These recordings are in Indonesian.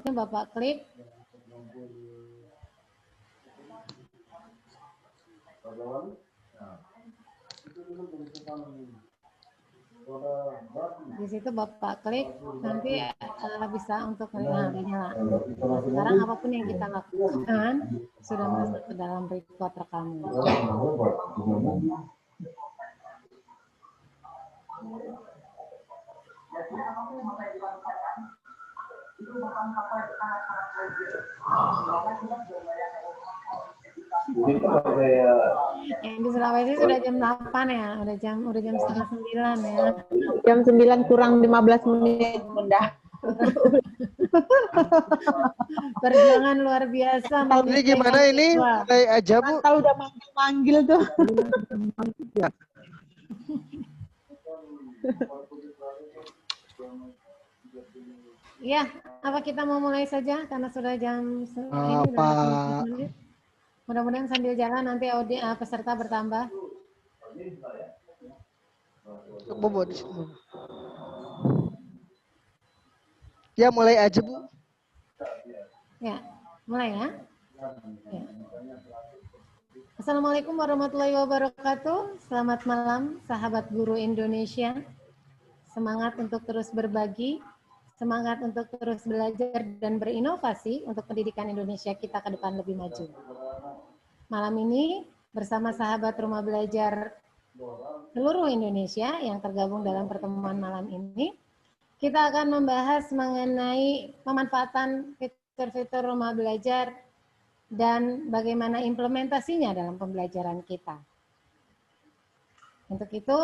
Bapak klik. Di situ Bapak klik, nanti bisa untuk udah nyala. Nah, sekarang apapun yang kita lakukan sudah masuk ke dalam record rekaman. Yang di Sulawesi sudah jam 8 ya, udah jam setengah 9 ya. Jam 9 kurang 15 menit, Bunda. Perjuangan luar biasa. Ini gimana ini? Mulai aja, Bu. Tahu udah manggil-manggil tuh. Ya, apa kita mau mulai saja karena sudah jam ini Apa? Mudah-mudahan sambil jalan nanti peserta bertambah. Bu. Ya, mulai aja, Bu. Ya, mulai ya. Ya. Assalamualaikum warahmatullahi wabarakatuh. Selamat malam, sahabat guru Indonesia. Semangat untuk terus berbagi, semangat untuk terus belajar dan berinovasi untuk pendidikan Indonesia kita ke depan lebih maju. Malam ini bersama sahabat rumah belajar seluruh Indonesia yang tergabung dalam pertemuan malam ini, kita akan membahas mengenai pemanfaatan fitur-fitur rumah belajar dan bagaimana implementasinya dalam pembelajaran kita. Untuk itu,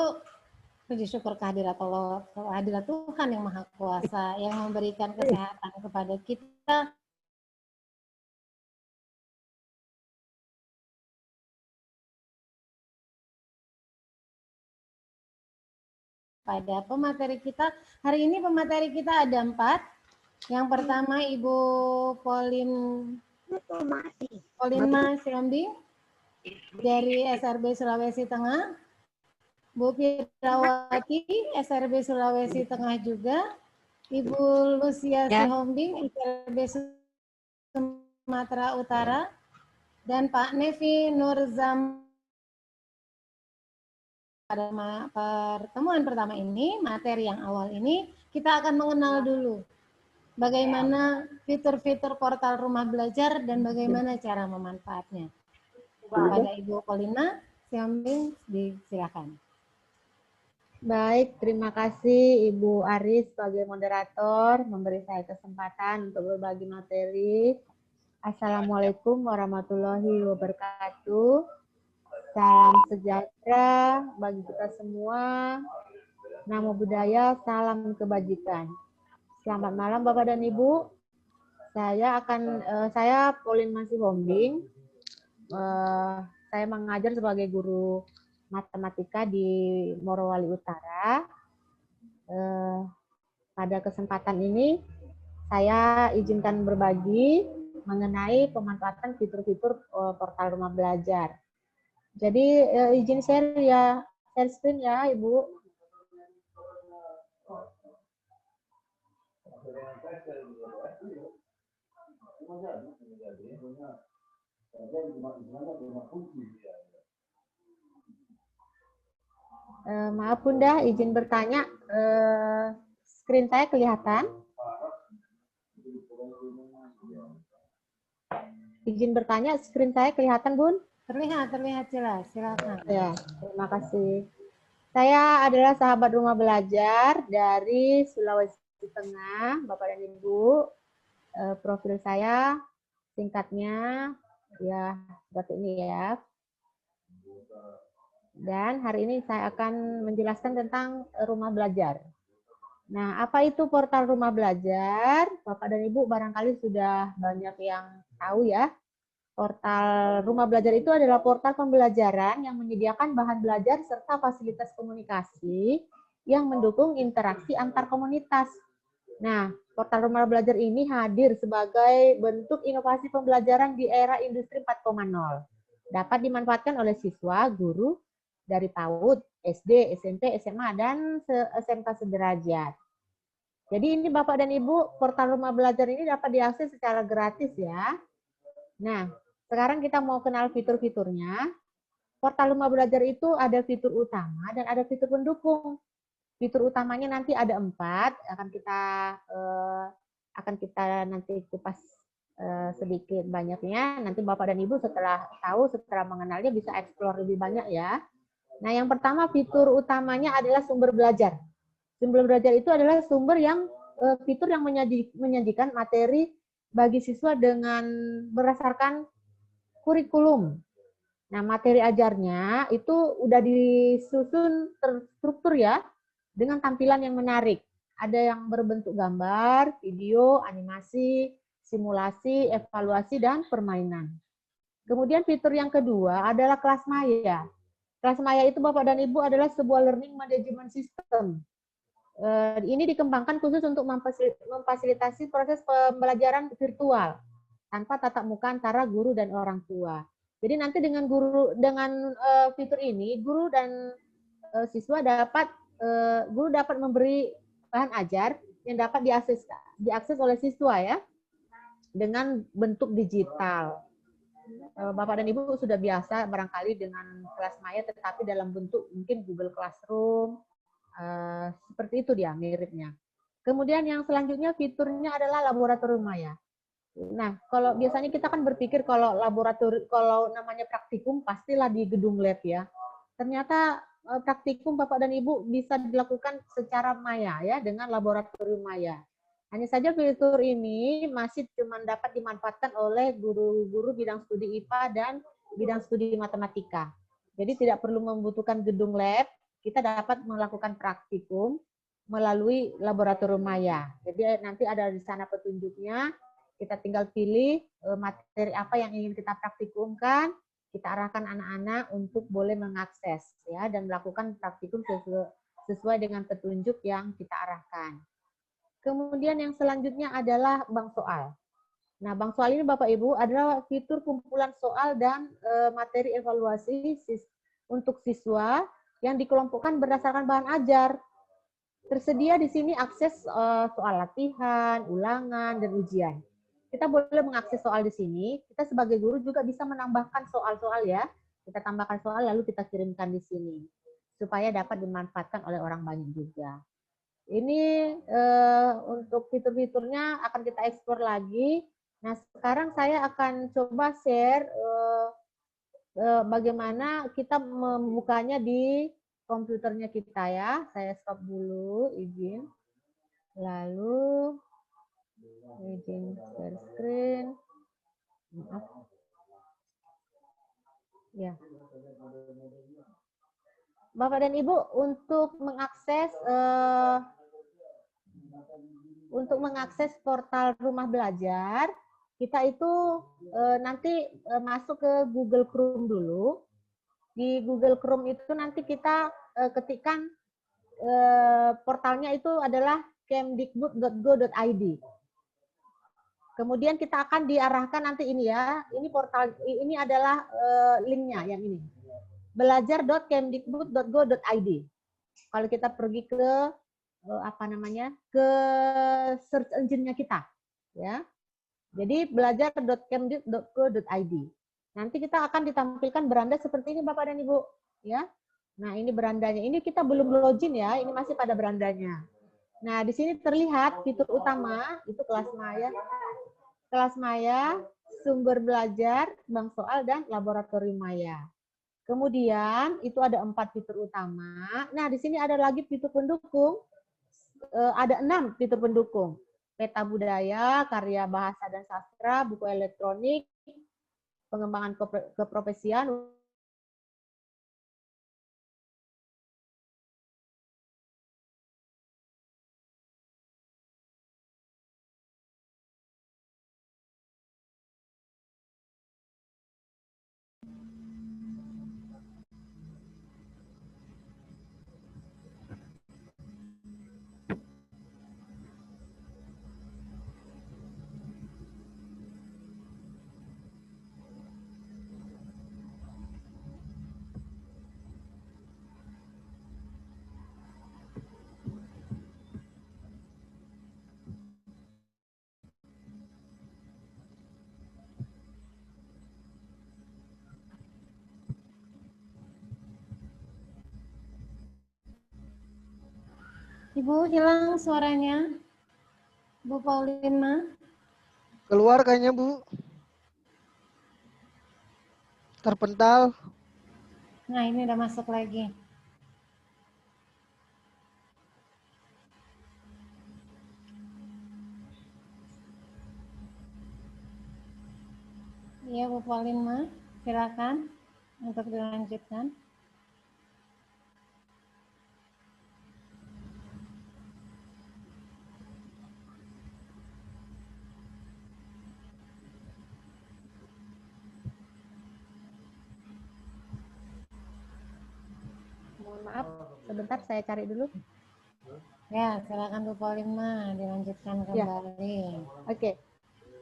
puji syukur kehadirat Allah, kehadirat Tuhan yang Maha Kuasa yang memberikan kesehatan kepada kita. Pada pemateri kita, hari ini pemateri kita ada 4. Yang pertama Ibu Polina Siombing dari SRB Sulawesi Tengah, Bu Firawati SRB Sulawesi Tengah juga, Ibu Lucia Sihombing SRB Sumatera Utara, dan Pak Nevi Nurzam. Pada pertemuan pertama ini, materi yang awal ini, kita akan mengenal dulu bagaimana fitur-fitur portal rumah belajar dan bagaimana cara memanfaatnya. Kepada Ibu Polina Siombing, disilakan. Baik, terima kasih Ibu Aris sebagai moderator memberi saya kesempatan untuk berbagi materi. Assalamualaikum warahmatullahi wabarakatuh. Salam sejahtera bagi kita semua. Namo Buddhaya, salam kebajikan. Selamat malam Bapak dan Ibu. Saya Polin Sihombing. Saya mengajar sebagai guru matematika di Morowali Utara. Pada kesempatan ini saya izinkan berbagi mengenai pemanfaatan fitur-fitur portal rumah belajar. Jadi izin share screen ya Ibu. Maaf Bunda, izin bertanya, screen saya kelihatan? Izin bertanya, screen saya kelihatan Bun? Terlihat jelas, silakan. Ya, terima kasih. Saya adalah sahabat rumah belajar dari Sulawesi Tengah, Bapak dan Ibu. Profil saya singkatnya ya seperti ini ya. Dan hari ini saya akan menjelaskan tentang rumah belajar. Nah, apa itu portal rumah belajar? Bapak dan Ibu barangkali sudah banyak yang tahu ya. Portal rumah belajar itu adalah portal pembelajaran yang menyediakan bahan belajar serta fasilitas komunikasi yang mendukung interaksi antar komunitas. Nah, portal rumah belajar ini hadir sebagai bentuk inovasi pembelajaran di era industri 4.0. Dapat dimanfaatkan oleh siswa, guru dari PAUD, SD, SMP, SMA, dan SMK sederajat. Jadi ini Bapak dan Ibu, portal rumah belajar ini dapat diakses secara gratis ya. Nah, sekarang kita mau kenal fitur-fiturnya. Portal rumah belajar itu ada fitur utama dan ada fitur pendukung. Fitur utamanya nanti ada 4, akan kita nanti kupas sedikit banyaknya. Nanti Bapak dan Ibu setelah mengenalnya bisa eksplor lebih banyak ya. Nah, yang pertama fitur utamanya adalah sumber belajar. Sumber belajar itu adalah sumber yang fitur yang menyajikan materi bagi siswa dengan berdasarkan kurikulum. Nah, materi ajarnya itu udah disusun terstruktur ya, dengan tampilan yang menarik. Ada yang berbentuk gambar, video, animasi, simulasi, evaluasi, dan permainan. Kemudian fitur yang kedua adalah kelas maya. Kelas maya itu Bapak dan Ibu adalah sebuah learning management system. Ini dikembangkan khusus untuk memfasilitasi proses pembelajaran virtual tanpa tatap muka antara guru dan orang tua. Jadi nanti dengan fitur ini guru dan siswa guru dapat memberi bahan ajar yang dapat diakses oleh siswa ya dengan bentuk digital. Bapak dan Ibu sudah biasa barangkali dengan kelas maya, tetapi dalam bentuk mungkin Google Classroom, seperti itu dia miripnya. Kemudian yang selanjutnya fiturnya adalah laboratorium maya. Nah, kalau biasanya kita kan berpikir kalau namanya praktikum pastilah di gedung lab ya. Ternyata praktikum Bapak dan Ibu bisa dilakukan secara maya ya, dengan laboratorium maya. Hanya saja fitur ini masih cuma dapat dimanfaatkan oleh guru-guru bidang studi IPA dan bidang studi matematika. Jadi tidak perlu membutuhkan gedung lab, kita dapat melakukan praktikum melalui laboratorium maya. Jadi nanti ada di sana petunjuknya, kita tinggal pilih materi apa yang ingin kita praktikumkan, kita arahkan anak-anak untuk boleh mengakses ya dan melakukan praktikum sesuai dengan petunjuk yang kita arahkan. Kemudian yang selanjutnya adalah bank soal. Nah, bank soal ini Bapak Ibu adalah fitur kumpulan soal dan materi evaluasi untuk siswa yang dikelompokkan berdasarkan bahan ajar. Tersedia di sini akses soal latihan, ulangan, dan ujian. Kita boleh mengakses soal di sini. Kita sebagai guru juga bisa menambahkan soal-soal ya. Kita tambahkan soal lalu kita kirimkan di sini supaya dapat dimanfaatkan oleh orang banyak juga. Ini untuk fitur-fiturnya akan kita eksplor lagi. Nah, sekarang saya akan coba share bagaimana kita membukanya di komputernya kita ya. Saya stop dulu, izin. Lalu izin share screen. Maaf. Ya. Bapak dan Ibu, untuk mengakses portal rumah belajar, kita itu nanti masuk ke Google Chrome dulu. Di Google Chrome itu nanti kita ketikkan portalnya itu adalah kemdikbud.go.id. Kemudian kita akan diarahkan nanti ini ya, ini portal ini adalah linknya yang ini, belajar.kemdikbud.go.id. Kalau kita pergi ke ke search engine-nya kita, ya. Jadi belajar.kemdikbud.go.id. Nanti kita akan ditampilkan beranda seperti ini Bapak dan Ibu, ya. Nah, ini berandanya. Ini kita belum login ya, ini masih pada berandanya. Nah, di sini terlihat fitur utama itu kelas maya, sumber belajar, bank soal, dan laboratorium maya. Kemudian itu ada 4 fitur utama. Nah, di sini ada lagi fitur pendukung. Ada 6 fitur pendukung. Peta budaya, karya bahasa dan sastra, buku elektronik, pengembangan keprofesian, Ibu hilang suaranya. Bu Paulina. Keluar kayaknya, Bu. Terpental. Nah, ini udah masuk lagi. Iya, Bu Paulina, silakan untuk dilanjutkan. Mohon maaf, sebentar saya cari dulu. Ya, silakan Bu Paulina dilanjutkan Ya. kembali. Oke,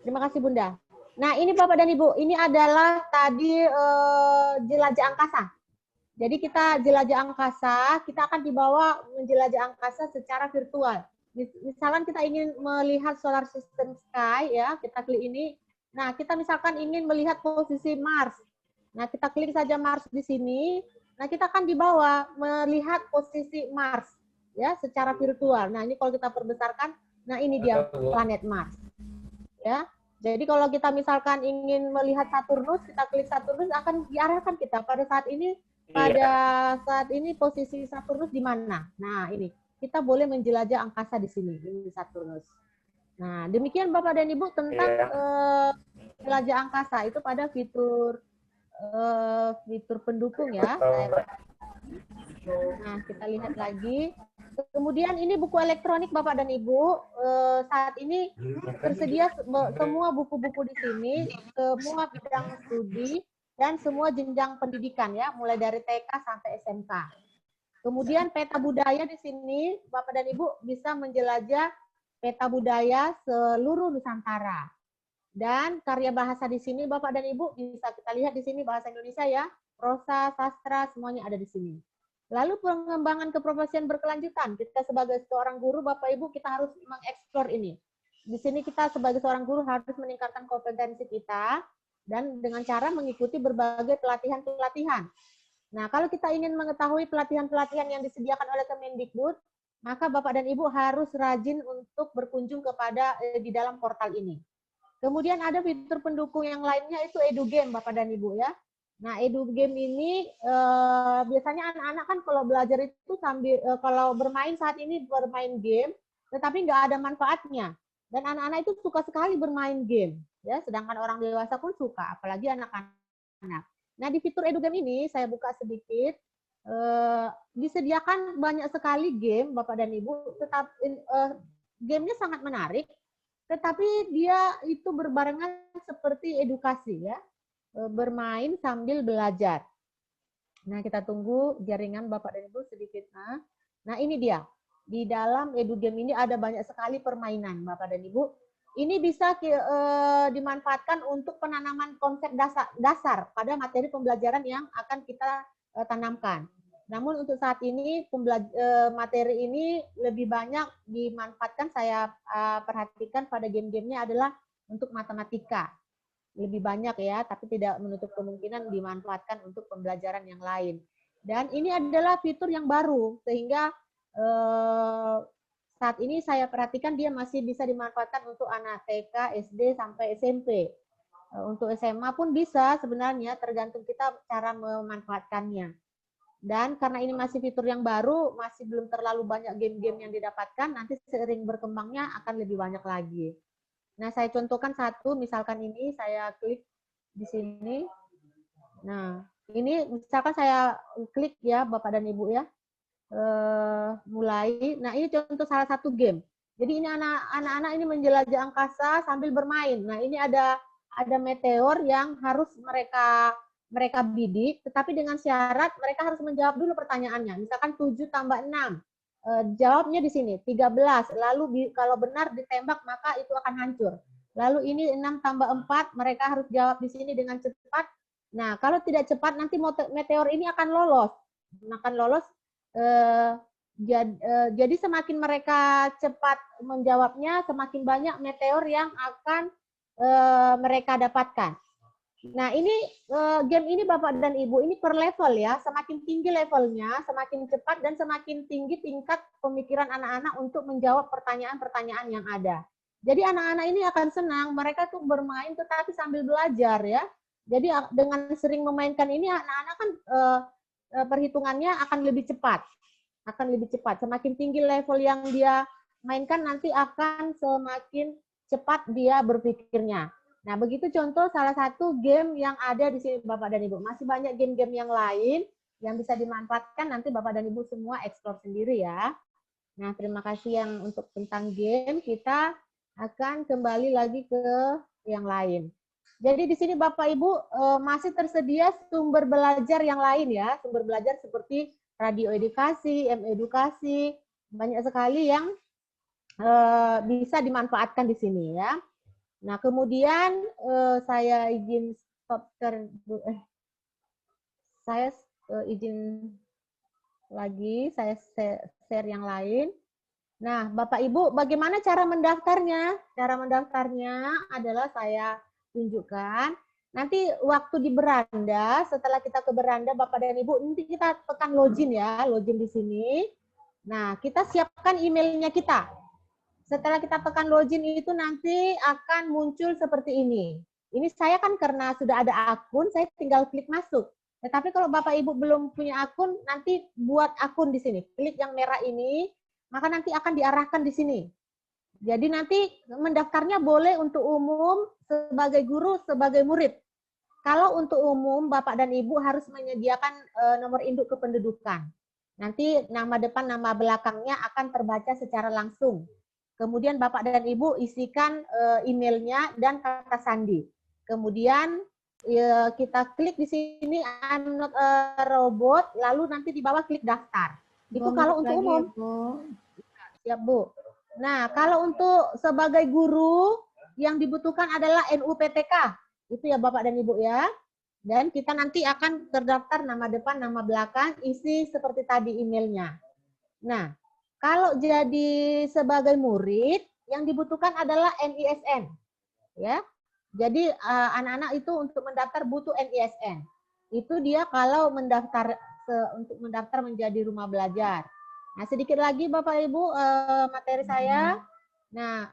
terima kasih Bunda. Nah ini Bapak dan Ibu, ini adalah tadi jelajah angkasa. Jadi kita jelajah angkasa, kita akan dibawa menjelajah angkasa secara virtual. Misalkan kita ingin melihat solar system sky, ya kita klik ini. Nah kita misalkan ingin melihat posisi Mars. Nah kita klik saja Mars di sini. Nah kita akan dibawa melihat posisi Mars, ya secara virtual. Nah ini kalau kita perbesarkan, nah ini dia planet Mars, ya. Jadi kalau kita misalkan ingin melihat Saturnus, kita klik Saturnus akan diarahkan kita pada saat ini. Pada saat ini posisi Saturnus di mana? Nah, ini kita boleh menjelajah angkasa di sini, di Saturnus. Nah, demikian Bapak dan Ibu tentang jelajah angkasa itu pada fitur fitur pendukung ya. Nah, kita lihat lagi. Kemudian ini buku elektronik Bapak dan Ibu. Saat ini tersedia semua buku-buku di sini, semua bidang studi dan semua jenjang pendidikan ya, mulai dari TK sampai SMK. Kemudian peta budaya di sini, Bapak dan Ibu bisa menjelajah peta budaya seluruh Nusantara. Dan karya bahasa di sini, Bapak dan Ibu bisa kita lihat di sini bahasa Indonesia ya, prosa, sastra, semuanya ada di sini. Lalu pengembangan keprofesian berkelanjutan. Kita sebagai seorang guru, Bapak Ibu, kita harus mengeksplor ini. Di sini kita sebagai seorang guru harus meningkatkan kompetensi kita dan dengan cara mengikuti berbagai pelatihan-pelatihan. Nah, kalau kita ingin mengetahui pelatihan-pelatihan yang disediakan oleh Kemendikbud, maka Bapak dan Ibu harus rajin untuk berkunjung kepada di dalam portal ini. Kemudian ada fitur pendukung yang lainnya itu EduGame Bapak dan Ibu ya. Nah, EduGame ini biasanya anak-anak kan kalau belajar itu sambil kalau bermain saat ini bermain game, tetapi nggak ada manfaatnya. Dan anak-anak itu suka sekali bermain game, ya. Sedangkan orang dewasa pun suka, apalagi anak-anak. Nah, di fitur EduGame ini saya buka sedikit. Disediakan banyak sekali game, Bapak dan Ibu. Tetapi gamenya sangat menarik, tetapi dia itu berbarengan seperti edukasi, ya. Bermain sambil belajar. Nah, kita tunggu jaringan Bapak dan Ibu sedikit. Nah, ini dia. Di dalam EduGame ini ada banyak sekali permainan, Bapak dan Ibu. Ini bisa dimanfaatkan untuk penanaman konsep dasar pada materi pembelajaran yang akan kita tanamkan. Namun untuk saat ini materi ini lebih banyak dimanfaatkan, saya perhatikan pada game-gamenya adalah untuk matematika. Lebih banyak ya, tapi tidak menutup kemungkinan dimanfaatkan untuk pembelajaran yang lain. Dan ini adalah fitur yang baru, sehingga saat ini saya perhatikan dia masih bisa dimanfaatkan untuk anak TK, SD, sampai SMP. Untuk SMA pun bisa sebenarnya, tergantung kita cara memanfaatkannya. Dan karena ini masih fitur yang baru, masih belum terlalu banyak game-game yang didapatkan, nanti seiring berkembangnya akan lebih banyak lagi. Nah, saya contohkan satu, misalkan ini saya klik di sini. Nah, ini misalkan saya klik ya, Bapak dan Ibu ya. Mulai. Nah, ini contoh salah satu game. Jadi ini anak-anak ini menjelajah angkasa sambil bermain. Nah, ini ada meteor yang harus mereka bidik, tetapi dengan syarat mereka harus menjawab dulu pertanyaannya. Misalkan 7 tambah 6. Jawabnya di sini 13. Lalu kalau benar ditembak maka itu akan hancur. Lalu ini 6 tambah 4, mereka harus jawab di sini dengan cepat. Nah, kalau tidak cepat nanti meteor ini akan lolos. Jadi semakin mereka cepat menjawabnya, semakin banyak meteor yang akan mereka dapatkan. Nah, ini game ini Bapak dan Ibu, ini per level ya. Semakin tinggi levelnya, semakin cepat dan semakin tinggi tingkat pemikiran anak-anak untuk menjawab pertanyaan-pertanyaan yang ada. Jadi anak-anak ini akan senang, mereka tuh bermain tetapi sambil belajar ya. Jadi dengan sering memainkan ini anak-anak kan perhitungannya akan lebih cepat. Akan lebih cepat. Semakin tinggi level yang dia mainkan nanti akan semakin cepat dia berpikirnya. Nah, begitu contoh salah satu game yang ada di sini Bapak dan Ibu. Masih banyak game-game yang lain yang bisa dimanfaatkan, nanti Bapak dan Ibu semua eksplor sendiri ya. Nah, terima kasih yang untuk tentang game. Kita akan kembali lagi ke yang lain. Jadi di sini Bapak Ibu masih tersedia sumber belajar yang lain ya. Sumber belajar seperti radio edukasi, m-edukasi, banyak sekali yang bisa dimanfaatkan di sini ya. Nah, kemudian saya izin stop saya izin lagi, saya share yang lain. Nah, Bapak Ibu, bagaimana cara mendaftarnya? Cara mendaftarnya adalah saya tunjukkan. Nanti waktu di beranda, setelah kita ke beranda, Bapak dan Ibu, nanti kita tekan login ya, login di sini. Nah, kita siapkan emailnya kita. Setelah kita tekan login itu nanti akan muncul seperti ini. Ini saya kan karena sudah ada akun, saya tinggal klik masuk. Tetapi kalau Bapak Ibu belum punya akun, nanti buat akun di sini. Klik yang merah ini, maka nanti akan diarahkan di sini. Jadi nanti mendaftarnya boleh untuk umum, sebagai guru, sebagai murid. Kalau untuk umum, Bapak dan Ibu harus menyediakan nomor induk kependudukan. Nanti nama depan, nama belakangnya akan terbaca secara langsung. Kemudian Bapak dan Ibu isikan emailnya dan kata sandi. Kemudian kita klik di sini I'm not a robot, lalu nanti di bawah klik daftar. Itu kalau untuk umum. Siap, Bu. Nah, kalau untuk sebagai guru yang dibutuhkan adalah NUPTK. Itu ya Bapak dan Ibu ya. Dan kita nanti akan terdaftar nama depan, nama belakang, isi seperti tadi emailnya. Nah, kalau jadi sebagai murid, yang dibutuhkan adalah NISN. Ya. Jadi anak-anak itu untuk mendaftar butuh NISN. Itu dia kalau mendaftar untuk mendaftar menjadi rumah belajar. Nah, sedikit lagi Bapak Ibu materi saya. Nah,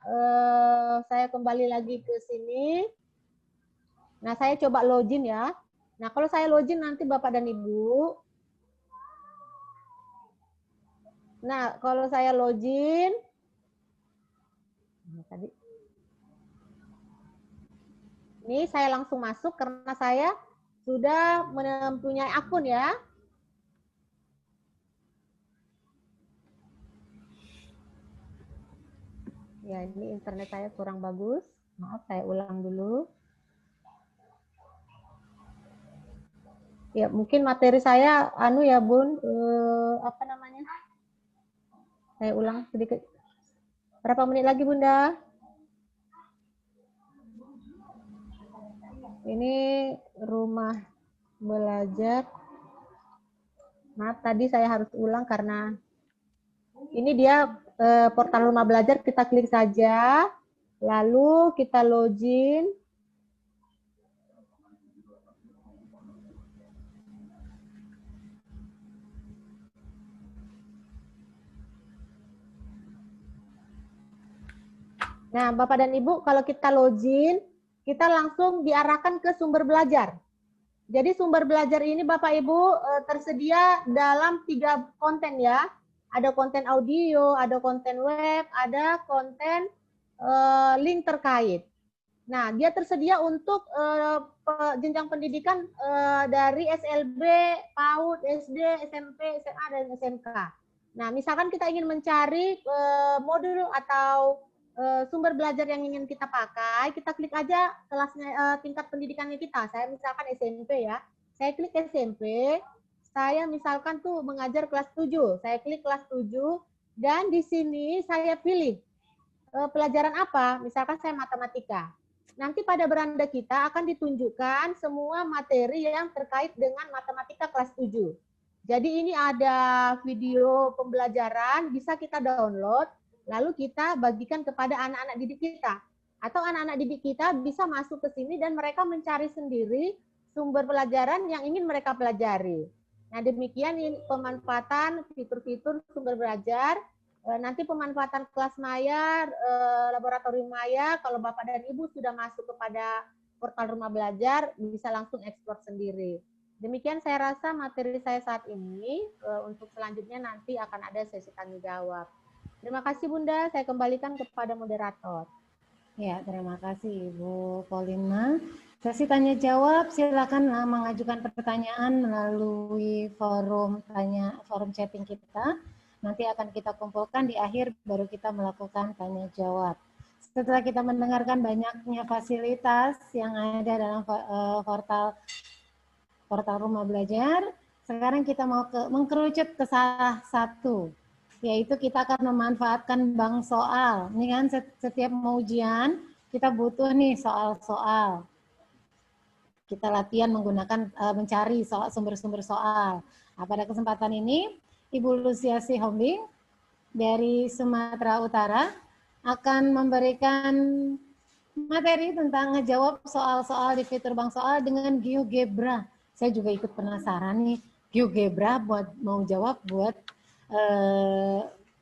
saya kembali lagi ke sini. Nah, saya coba login ya. Nah, kalau saya login nanti Bapak dan Ibu. Nah, kalau saya login, ini saya langsung masuk karena saya sudah mempunyai akun ya. Ya, ini internet saya kurang bagus. Maaf, saya ulang dulu. Ya, mungkin materi saya ya, Bun, apa namanya? Saya ulang sedikit. Berapa menit lagi, Bunda? Ini rumah belajar. Maaf, tadi saya harus ulang karena ini dia portal rumah belajar. Kita klik saja, lalu kita login. Nah, Bapak dan Ibu, kalau kita login, kita langsung diarahkan ke sumber belajar. Jadi sumber belajar ini Bapak Ibu tersedia dalam 3 konten ya. Ada konten audio, ada konten web, ada konten link terkait. Nah, dia tersedia untuk jenjang pendidikan dari SLB, PAUD, SD, SMP, SMA, dan SMK. Nah, misalkan kita ingin mencari modul atau sumber belajar yang ingin kita pakai, kita klik aja kelasnya, tingkat pendidikannya kita. Saya misalkan SMP ya, saya klik SMP, saya misalkan tuh mengajar kelas 7, saya klik kelas 7, dan di sini saya pilih pelajaran apa, misalkan saya matematika. Nanti pada beranda kita akan ditunjukkan semua materi yang terkait dengan matematika kelas 7. Jadi ini ada video pembelajaran, bisa kita download, lalu kita bagikan kepada anak-anak didik kita. Atau anak-anak didik kita bisa masuk ke sini dan mereka mencari sendiri sumber pelajaran yang ingin mereka pelajari. Nah, demikian pemanfaatan fitur-fitur sumber belajar. Nanti pemanfaatan kelas maya, laboratorium maya, kalau Bapak dan Ibu sudah masuk kepada portal rumah belajar, bisa langsung ekspor sendiri. Demikian saya rasa materi saya saat ini. Untuk selanjutnya nanti akan ada sesi tanya jawab. Terima kasih Bunda, saya kembalikan kepada moderator. Ya, terima kasih Ibu Paulina. Sesi tanya jawab, silakan mengajukan pertanyaan melalui forum chatting kita. Nanti akan kita kumpulkan di akhir, baru kita melakukan tanya jawab. Setelah kita mendengarkan banyaknya fasilitas yang ada dalam portal rumah belajar, sekarang kita mau mengkerucut ke salah satu, yaitu kita akan memanfaatkan bank soal. Ini kan setiap mau ujian, kita butuh nih soal-soal. Kita latihan menggunakan mencari sumber-sumber soal. Nah, pada kesempatan ini, Ibu Lucia Sihombing dari Sumatera Utara akan memberikan materi tentang ngejawab soal-soal di fitur bank soal dengan GeoGebra. Saya juga ikut penasaran nih, GeoGebra mau jawab buat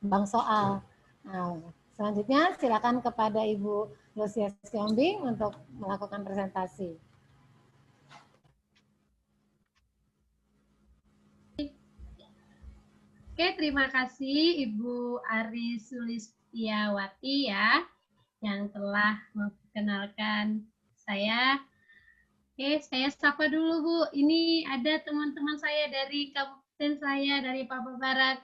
bank soal. Nah, selanjutnya silakan kepada Ibu Lucia Siombing untuk melakukan presentasi. Oke, terima kasih Ibu Ari Sulistiawati ya, yang telah memperkenalkan saya. Oke, saya sapa dulu Bu. Ini ada teman-teman saya dari kabupaten saya, dari Papua Barat.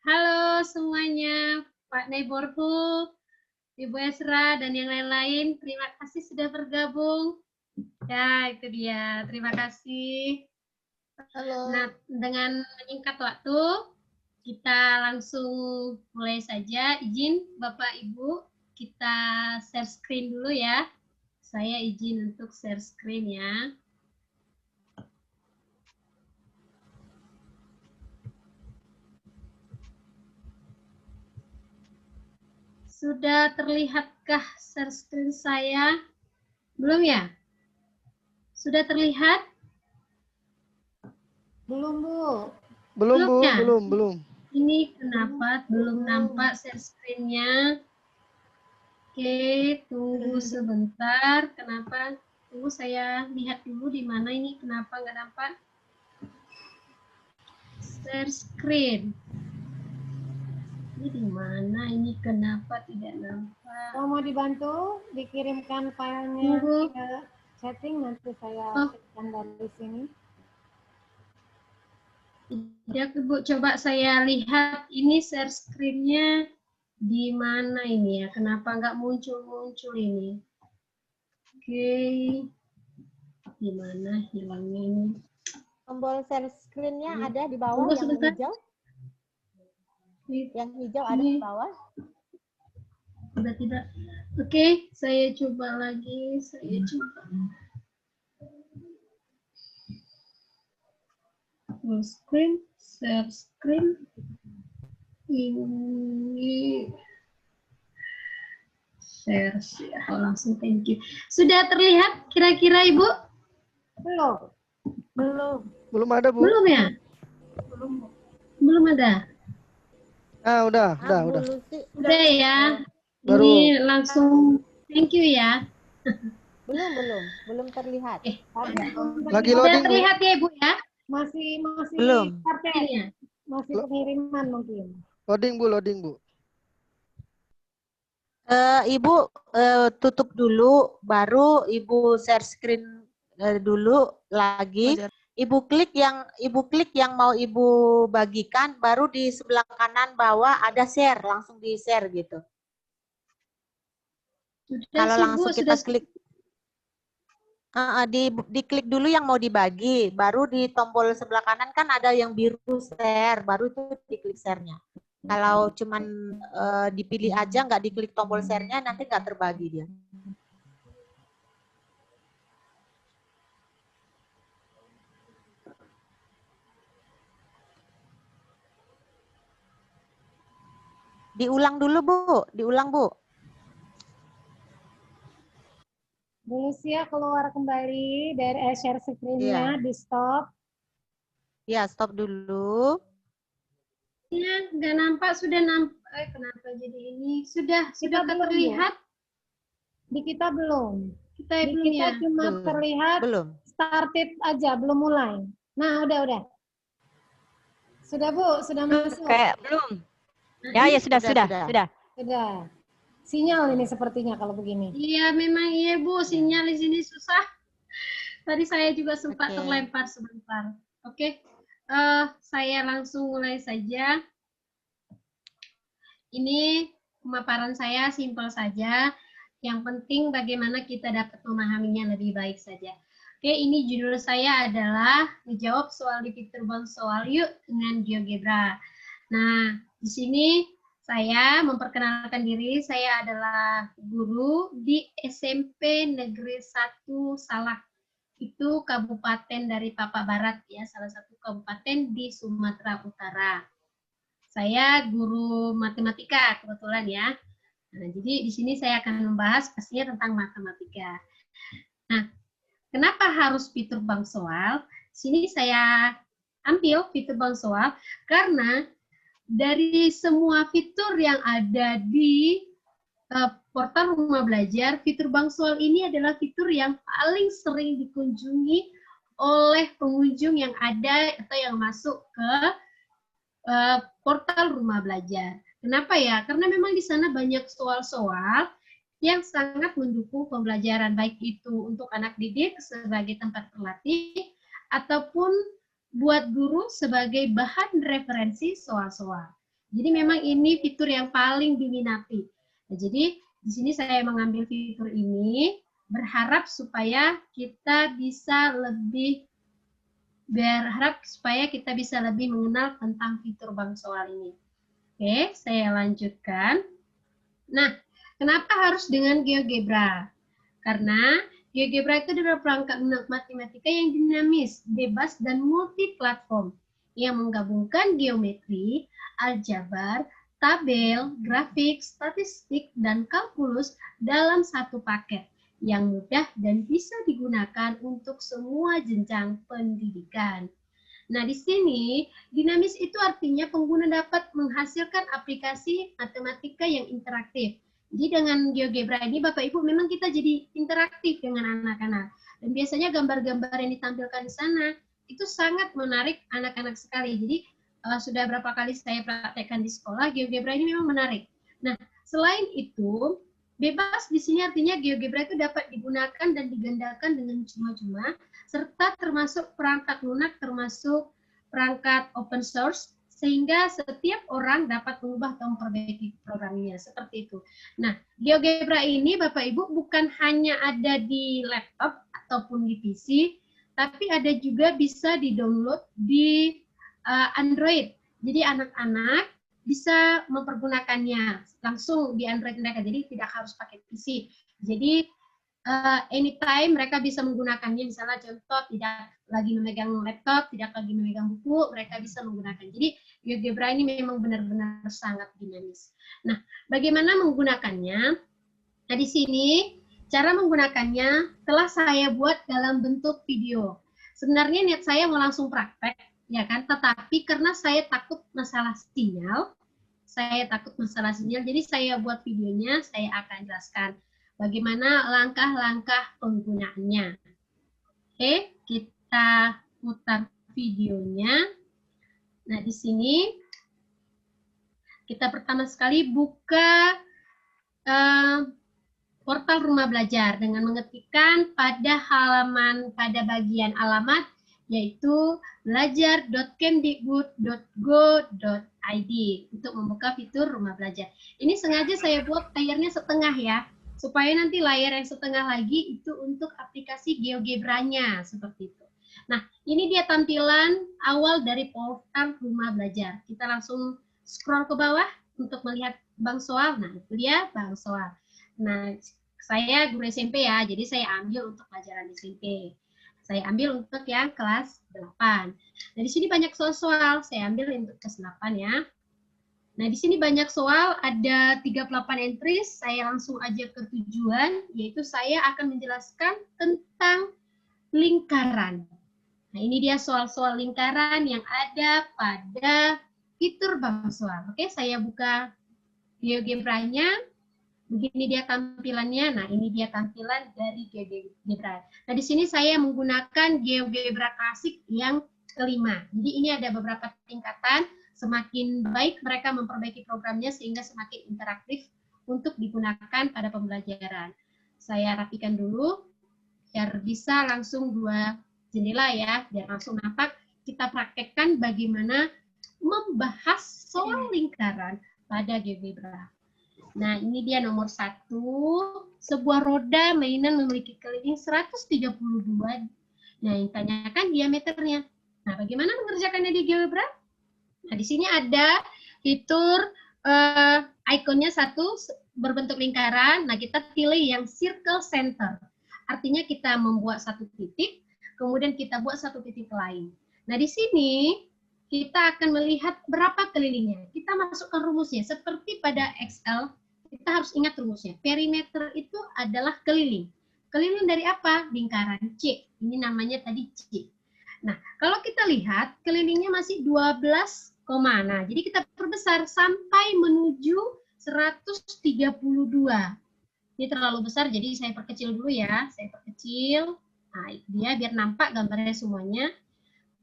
Halo semuanya, Pak Neighborhood, Ibu Esra, dan yang lain-lain. Terima kasih sudah bergabung. Ya, itu dia. Terima kasih. Halo. Nah, dengan menyingkat waktu, kita langsung mulai saja. Izin Bapak Ibu, kita share screen dulu ya. Saya izin untuk share screen ya. Sudah terlihatkah share screen saya? Belum ya? Sudah terlihat? Belum, Bu. Belum, Bu. Ya? Belum. Ini kenapa belum nampak share screen-nya? Oke, tunggu sebentar. Kenapa? Tunggu saya lihat dulu di mana ini. Kenapa nggak nampak? Share screen. Ini di mana? Ini kenapa tidak nampak? Kalau mau dibantu, dikirimkan filenya ke chatting, nanti saya cekkan dari sini. Tidak, Bu. Coba saya lihat ini share screen-nya di mana ini ya? Kenapa nggak muncul-muncul ini? Oke. Di mana hilangnya ini? Tombol share screen-nya ada di bawah yang sebentar. hijau. Yang hijau ada di bawah. Sudah tidak. Oke, saya coba lagi. Saya coba. Full screen, share screen. Ini share ya. Langsung thank you. Sudah terlihat kira-kira Ibu? Belum. Belum ada, Bu. Belum ya? Belum ada. Ah, udah. Udah ya. Baru. Ini langsung thank you ya. Belum terlihat. Lagi Sudah loading, Bu. terlihat ya Ibu ya? Masih Belum. partai. Masih pengiriman mungkin. Loading, Bu. Ibu tutup dulu, baru Ibu share screen dulu lagi. Ibu klik yang mau Ibu bagikan, baru di sebelah kanan bawah ada share, langsung di share gitu. Kalau langsung kita klik, diklik dulu yang mau dibagi, baru di tombol sebelah kanan kan ada yang biru share, baru itu diklik share-nya. Kalau cuman dipilih aja, nggak diklik tombol share-nya, nanti nggak terbagi dia. Diulang dulu, Bu. Diulang, Bu. Bu Lucia keluar kembali dari share screen-nya, di stop. Ya, stop dulu. Ya, nggak nampak, sudah nampak. Kenapa jadi ini? Sudah Kita belum, Bu. terlihat? Di kita belum. Kita Di belum kita ya? cuma Belum. terlihat Belum. started aja, belum mulai. Nah, udah. Sudah, Bu, sudah masuk. Kayak belum. Nah, Ya, sudah. Sudah. Sinyal ini sepertinya kalau begini. Iya, memang iya Bu, sinyal di sini susah. Tadi saya juga sempat Oke. terlempar sebentar. Oke, saya langsung mulai saja. Ini pemaparan saya simpel saja. Yang penting bagaimana kita dapat memahaminya lebih baik saja. Oke, ini judul saya adalah menjawab soal di fitur bank soal yuk dengan GeoGebra. Nah, di sini saya memperkenalkan diri. Saya adalah guru di SMP Negeri 1 Salak. Itu kabupaten dari Papua Barat ya, salah satu kabupaten di Sumatera Utara. Saya guru matematika kebetulan ya. Nah, jadi di sini saya akan membahas pastinya tentang matematika. Nah, kenapa harus fitur bank soal? Sini saya ambil fitur bank soal karena dari semua fitur yang ada di portal Rumah Belajar, fitur bank soal ini adalah fitur yang paling sering dikunjungi oleh pengunjung yang ada atau yang masuk ke portal Rumah Belajar. Kenapa ya? Karena memang di sana banyak soal-soal yang sangat mendukung pembelajaran, baik itu untuk anak didik sebagai tempat berlatih, ataupun buat guru sebagai bahan referensi soal-soal. Jadi memang ini fitur yang paling diminati. Nah, jadi di sini saya mengambil fitur ini, berharap supaya kita bisa lebih mengenal tentang fitur bank soal ini. Oke, saya lanjutkan. Nah, kenapa harus dengan GeoGebra? Karena GeoGebra itu adalah perangkat lunak matematika yang dinamis, bebas, dan multi-platform yang menggabungkan geometri, aljabar, tabel, grafik, statistik, dan kalkulus dalam satu paket yang mudah dan bisa digunakan untuk semua jenjang pendidikan. Nah, di sini dinamis itu artinya pengguna dapat menghasilkan aplikasi matematika yang interaktif. Jadi dengan GeoGebra ini Bapak Ibu memang kita jadi interaktif dengan anak-anak. Dan biasanya gambar-gambar yang ditampilkan di sana itu sangat menarik anak-anak sekali. Jadi sudah berapa kali saya praktekkan di sekolah, GeoGebra ini memang menarik. Nah, selain itu, bebas di sini artinya GeoGebra itu dapat digunakan dan digandakan dengan cuma-cuma, serta termasuk perangkat lunak, termasuk perangkat open source, sehingga setiap orang dapat mengubah atau memperbaiki programnya, seperti itu. Nah, GeoGebra ini Bapak Ibu bukan hanya ada di laptop ataupun di PC, tapi ada juga bisa di-download di Android. Jadi anak-anak bisa mempergunakannya langsung di Android mereka, jadi tidak harus pakai PC. Jadi anytime mereka bisa menggunakannya, misalnya contoh tidak lagi memegang laptop, tidak lagi memegang buku, mereka bisa menggunakan. Jadi GeoGebra ini memang benar-benar sangat dinamis. Nah, bagaimana menggunakannya? Nah, di sini cara menggunakannya telah saya buat dalam bentuk video. Sebenarnya niat saya mau langsung praktek, ya kan? Tetapi karena saya takut masalah sinyal, jadi saya buat videonya, saya akan jelaskan bagaimana langkah-langkah penggunaannya. Oke, kita putar videonya. Nah, di sini kita pertama sekali buka portal Rumah Belajar dengan mengetikkan pada bagian alamat yaitu belajar.kemdikbud.go.id untuk membuka fitur Rumah Belajar. Ini sengaja saya buat layarnya setengah ya, supaya nanti layar yang setengah lagi itu untuk aplikasi GeoGebra-nya, seperti itu. Nah, ini dia tampilan awal dari portal Rumah Belajar. Kita langsung scroll ke bawah untuk melihat bank soal. Nah, itu dia bank soal. Nah, saya guru SMP ya, jadi saya ambil untuk pelajaran SMP. Saya ambil untuk yang kelas 8. Nah, di sini banyak soal-soal, saya ambil untuk kelas 8 ya. Nah, di sini banyak soal, ada 38 entries. Saya langsung aja ke tujuan, yaitu saya akan menjelaskan tentang lingkaran. Nah, ini dia soal-soal lingkaran yang ada pada fitur bank soal. Oke, saya buka GeoGebra-nya. Begini dia tampilannya. Nah, ini dia tampilan dari GeoGebra. Nah, di sini saya menggunakan GeoGebra klasik yang kelima. Jadi ini ada beberapa tingkatan. Semakin baik mereka memperbaiki programnya sehingga semakin interaktif untuk digunakan pada pembelajaran. Saya rapikan dulu biar bisa langsung 2 jendela ya, biar langsung nampak. Kita praktekkan bagaimana membahas soal lingkaran pada GeoGebra. Nah, ini dia nomor 1. Sebuah roda mainan memiliki keliling 132. Nah, yang ditanyakan diameternya. Nah, bagaimana mengerjakannya di GeoGebra? Nah, di sini ada fitur ikonnya 1 berbentuk lingkaran. Nah, kita pilih yang circle center. Artinya kita membuat 1 titik, kemudian kita buat 1 titik lain. Nah, di sini kita akan melihat berapa kelilingnya. Kita masukkan rumusnya. Seperti pada Excel, kita harus ingat rumusnya. Perimeter itu adalah keliling. Keliling dari apa? Lingkaran C. Ini namanya tadi C. Nah, kalau kita lihat, kelilingnya masih 12, nah, jadi kita perbesar sampai menuju 132. Ini terlalu besar, jadi saya perkecil dulu ya. Saya perkecil. Nah, itu dia biar nampak gambarnya semuanya.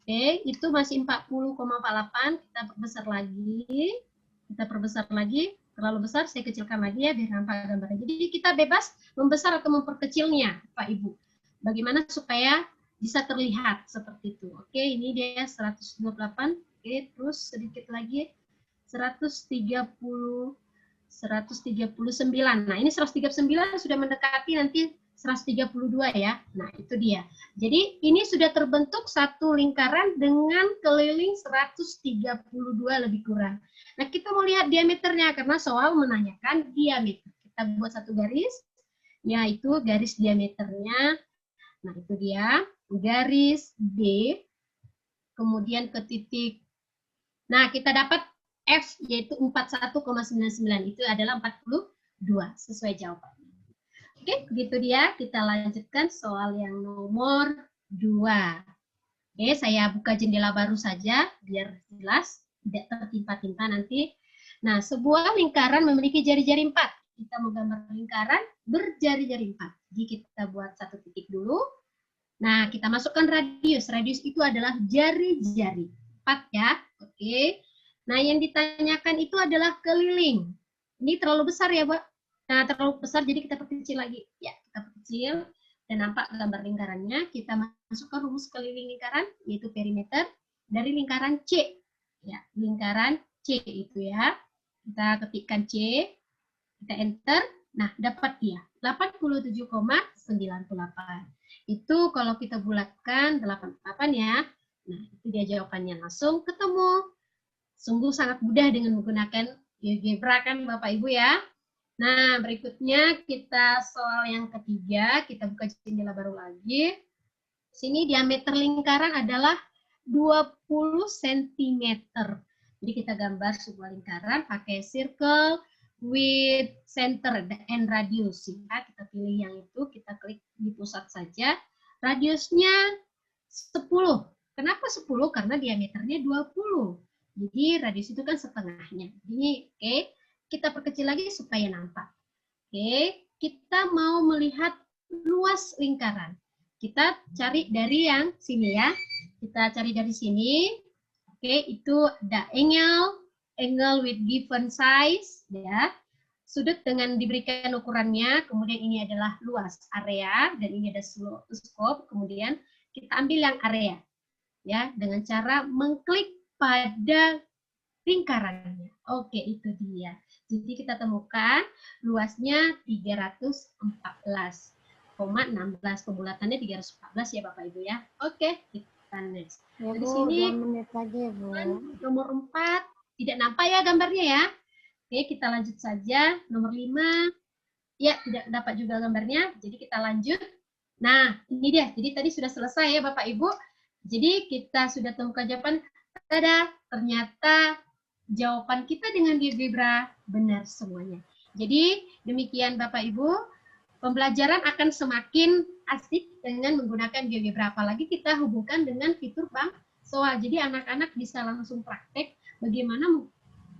Oke, itu masih 40,48. Kita perbesar lagi. Kita perbesar lagi. Terlalu besar, saya kecilkan lagi ya biar nampak gambarnya. Jadi kita bebas membesar atau memperkecilnya, Pak Ibu. Bagaimana supaya bisa terlihat seperti itu. Oke, ini dia 128. Oke, terus sedikit lagi 139. Nah, ini 139 sudah mendekati nanti 132 ya. Nah, itu dia. Jadi, ini sudah terbentuk satu lingkaran dengan keliling 132 lebih kurang. Nah, kita mau lihat diameternya karena soal menanyakan diameter. Kita buat satu garis, yaitu garis diameternya. Nah, itu dia. Garis D, kemudian ke titik. Nah, kita dapat F, yaitu 41,99. Itu adalah 42, sesuai jawabannya. Oke, begitu dia. Kita lanjutkan soal yang nomor 2. Oke, saya buka jendela baru saja, biar jelas, tidak tertimpa-timpa nanti. Nah, sebuah lingkaran memiliki jari-jari 4. Kita menggambar lingkaran berjari-jari 4. Jadi kita buat 1 titik dulu. Nah, kita masukkan radius. Radius itu adalah jari-jari. 4 ya. Oke. Nah, yang ditanyakan itu adalah keliling. Ini terlalu besar ya, Mbak. Nah, terlalu besar, jadi kita perkecil lagi. Ya, kita perkecil. Dan nampak gambar lingkarannya. Kita masukkan rumus keliling lingkaran, yaitu perimeter, dari lingkaran C. Ya, lingkaran C itu ya. Kita ketikkan C. Kita enter. Nah, dapat dia. 87,98. Itu kalau kita bulatkan 88 ya. Nah, itu dia jawabannya. Langsung ketemu. Sungguh sangat mudah dengan menggunakan GeoGebra kan Bapak Ibu ya. Nah, berikutnya kita soal yang ketiga. Kita buka jendela baru lagi. Sini diameter lingkaran adalah 20 cm. Jadi kita gambar sebuah lingkaran pakai circle with center and radius. Ya, kita pilih yang itu, kita klik di pusat saja. Radiusnya 10. Kenapa 10? Karena diameternya 20. Jadi radius itu kan setengahnya. Ini oke, kita perkecil lagi supaya nampak. Oke, kita mau melihat luas lingkaran. Kita cari dari yang sini ya. Kita cari dari sini. Oke, itu ada angle with given size ya. Sudut dengan diberikan ukurannya, kemudian ini adalah luas area dan ini ada scope, kemudian kita ambil yang area ya dengan cara mengklik pada lingkarannya. Oke, itu dia. Jadi kita temukan luasnya 314,16. Pembulatannya 314 ya Bapak Ibu ya. Oke, kita next. Ya, Di Bu, sini 2 menit lagi ya, Bu. nomor 4 tidak nampak ya gambarnya ya. Oke, kita lanjut saja. Nomor 5. Ya, tidak dapat juga gambarnya. Jadi kita lanjut. Nah, ini dia. Jadi tadi sudah selesai ya Bapak Ibu. Jadi kita sudah temukan jawaban. Tada, ternyata jawaban kita dengan GeoGebra benar semuanya. Jadi demikian Bapak Ibu, pembelajaran akan semakin asik dengan menggunakan GeoGebra. Apalagi kita hubungkan dengan fitur bank soal. Jadi anak-anak bisa langsung praktek bagaimana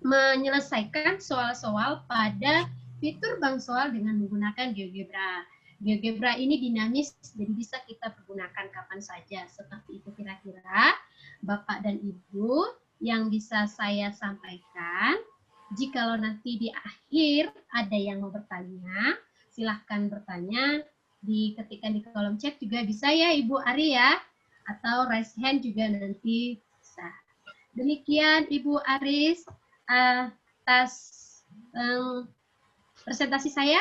menyelesaikan soal-soal pada fitur bank soal dengan menggunakan GeoGebra. GeoGebra ini dinamis, jadi bisa kita pergunakan kapan saja. Seperti itu kira-kira Bapak dan Ibu yang bisa saya sampaikan. Jikalau nanti di akhir ada yang mau bertanya, silahkan bertanya, diketikkan di kolom chat juga bisa ya Ibu Ari ya, atau raise hand juga nanti bisa. Demikian Ibu Aris atas presentasi saya.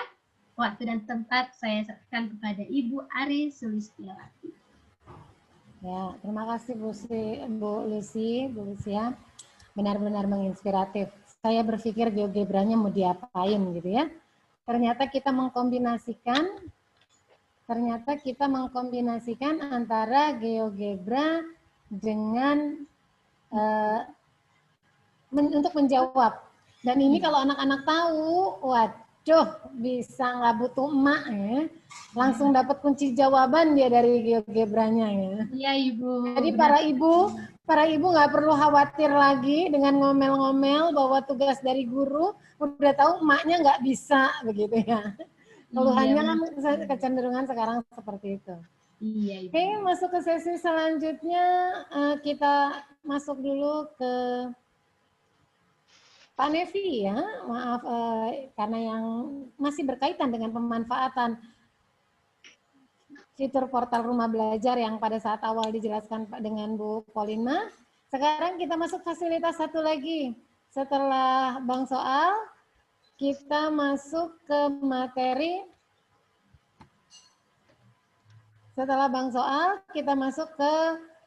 Waktu dan tempat saya serahkan kepada Ibu Ari Sulistiawati. Ya, terima kasih Bu Lucia, benar-benar menginspiratif. Saya berpikir GeoGebra-nya mau diapain gitu ya. Ternyata kita mengkombinasikan antara GeoGebra dengan untuk menjawab. Dan ini kalau anak-anak tahu, waduh, bisa nggak butuh emak ya. Langsung dapat kunci jawaban dia dari GeoGebra-nya ya. Iya Ibu. Jadi para ibu nggak perlu khawatir lagi dengan ngomel-ngomel bahwa tugas dari guru, udah tahu emaknya nggak bisa begitu ya. Keluhannya kan kecenderungan sekarang seperti itu. Iya Ibu. Oke, masuk ke sesi selanjutnya, kita masuk dulu ke Pak Nevi ya, maaf karena yang masih berkaitan dengan pemanfaatan fitur portal rumah belajar yang pada saat awal dijelaskan dengan Bu Polina. Sekarang kita masuk fasilitas satu lagi. Setelah bank soal, kita masuk ke materi. Setelah bank soal, kita masuk ke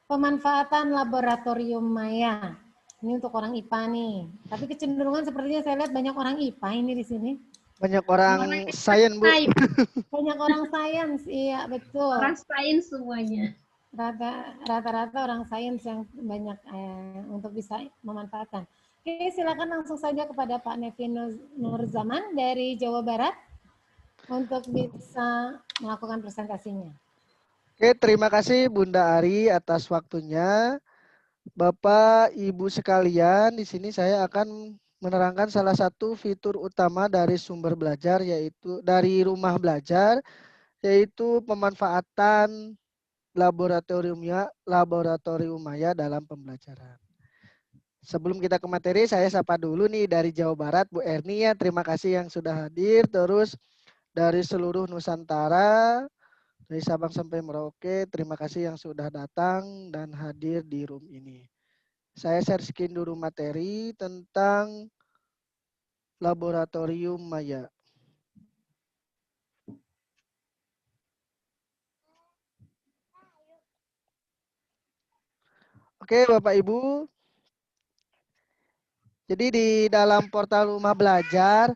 pemanfaatan laboratorium maya. Ini untuk orang IPA nih. Tapi kecenderungan sepertinya saya lihat banyak orang IPA ini di sini. Banyak orang sains, Bu. Banyak orang sains, iya betul. Orang sains semuanya. Rata-rata orang sains yang banyak untuk bisa memanfaatkan. Oke, silakan langsung saja kepada Pak Nevi Nurzaman dari Jawa Barat untuk bisa melakukan presentasinya. Oke, terima kasih Bunda Ari atas waktunya. Bapak, Ibu sekalian, di sini saya akan menerangkan salah satu fitur utama dari sumber belajar, yaitu dari rumah belajar, yaitu pemanfaatan laboratorium maya dalam pembelajaran. Sebelum kita ke materi, saya sapa dulu nih dari Jawa Barat, Bu Erni ya, terima kasih yang sudah hadir. Terus dari seluruh Nusantara, dari Sabang sampai Merauke, terima kasih yang sudah datang dan hadir di room ini. Saya share screen dulu materi tentang laboratorium maya. Oke, Bapak Ibu. Jadi di dalam portal rumah belajar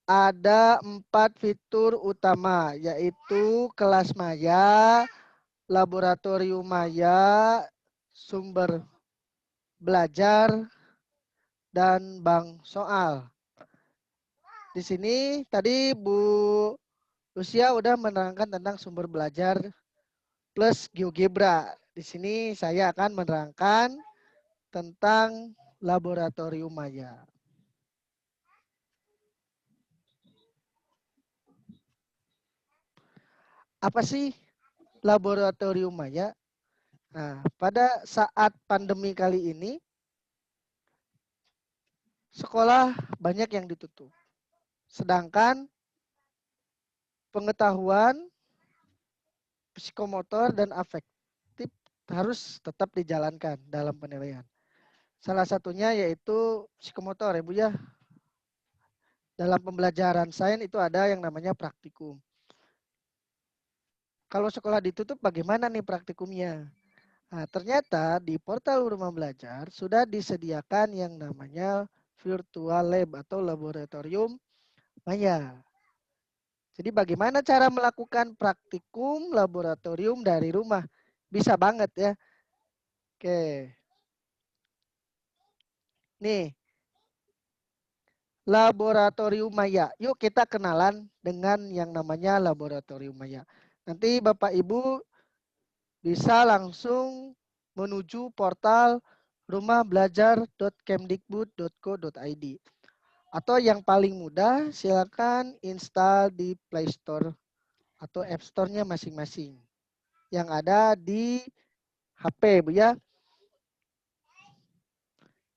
ada 4 fitur utama, yaitu kelas maya, laboratorium maya, sumber belajar, dan bank soal. Di sini tadi Bu Lucia udah menerangkan tentang sumber belajar plus GeoGebra. Di sini saya akan menerangkan tentang laboratorium maya. Apa sih laboratorium maya? Nah, pada saat pandemi kali ini, sekolah banyak yang ditutup. Sedangkan pengetahuan psikomotor dan afektif harus tetap dijalankan dalam penilaian. Salah satunya yaitu psikomotor ya Bu ya. Dalam pembelajaran sains itu ada yang namanya praktikum. Kalau sekolah ditutup bagaimana nih praktikumnya? Nah, ternyata di portal rumah belajar sudah disediakan yang namanya virtual lab atau laboratorium maya. Jadi bagaimana cara melakukan praktikum laboratorium dari rumah? Bisa banget ya. Oke. Nih, Laboratorium Maya. Yuk kita kenalan dengan yang namanya Laboratorium Maya. Nanti Bapak Ibu bisa langsung menuju portal rumahbelajar.kemdikbud.co.id. Atau yang paling mudah silakan install di Play Store atau App Store-nya masing-masing yang ada di HP, Bu ya.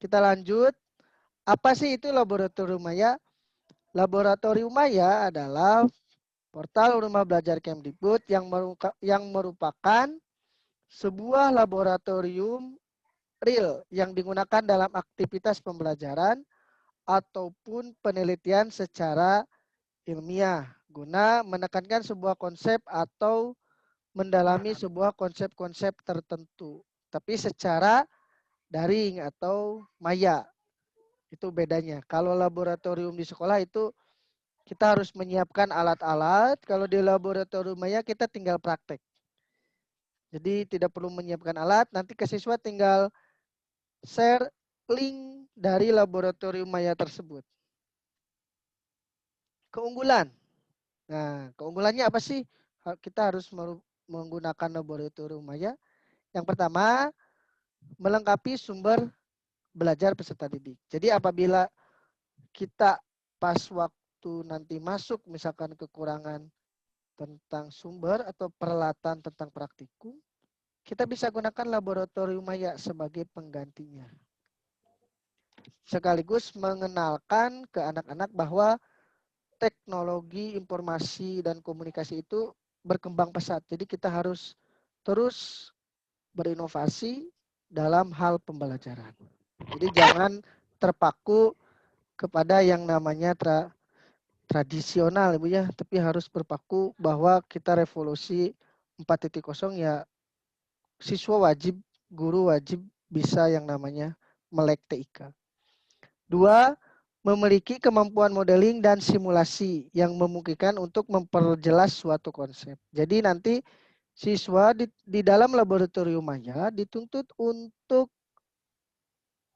Kita lanjut. Apa sih itu Laboratorium Maya? Laboratorium Maya adalah portal rumah belajar Kemdikbud yang merupakan sebuah laboratorium real yang digunakan dalam aktivitas pembelajaran ataupun penelitian secara ilmiah guna menekankan sebuah konsep atau mendalami sebuah konsep-konsep tertentu, tapi secara daring atau maya. Itu bedanya. Kalau laboratorium di sekolah itu kita harus menyiapkan alat-alat. Kalau di laboratorium maya kita tinggal praktek. Jadi tidak perlu menyiapkan alat. Nanti ke siswa tinggal share link dari laboratorium maya tersebut. Keunggulan. Nah, keunggulannya apa sih? Kita harus menggunakan laboratorium maya. Yang pertama, melengkapi sumber belajar peserta didik. Jadi apabila kita pas waktu nanti masuk misalkan kekurangan tentang sumber atau peralatan tentang praktikum, kita bisa gunakan laboratorium maya sebagai penggantinya. Sekaligus mengenalkan ke anak-anak bahwa teknologi informasi dan komunikasi itu berkembang pesat. Jadi kita harus terus berinovasi dalam hal pembelajaran. Jadi jangan terpaku kepada yang namanya tradisional Ibu ya, tapi harus berpaku bahwa kita revolusi 4.0 ya, siswa wajib, guru wajib bisa yang namanya melek TIK. 2, memiliki kemampuan modeling dan simulasi yang memungkinkan untuk memperjelas suatu konsep. Jadi nanti siswa di dalam laboratorium maya dituntut untuk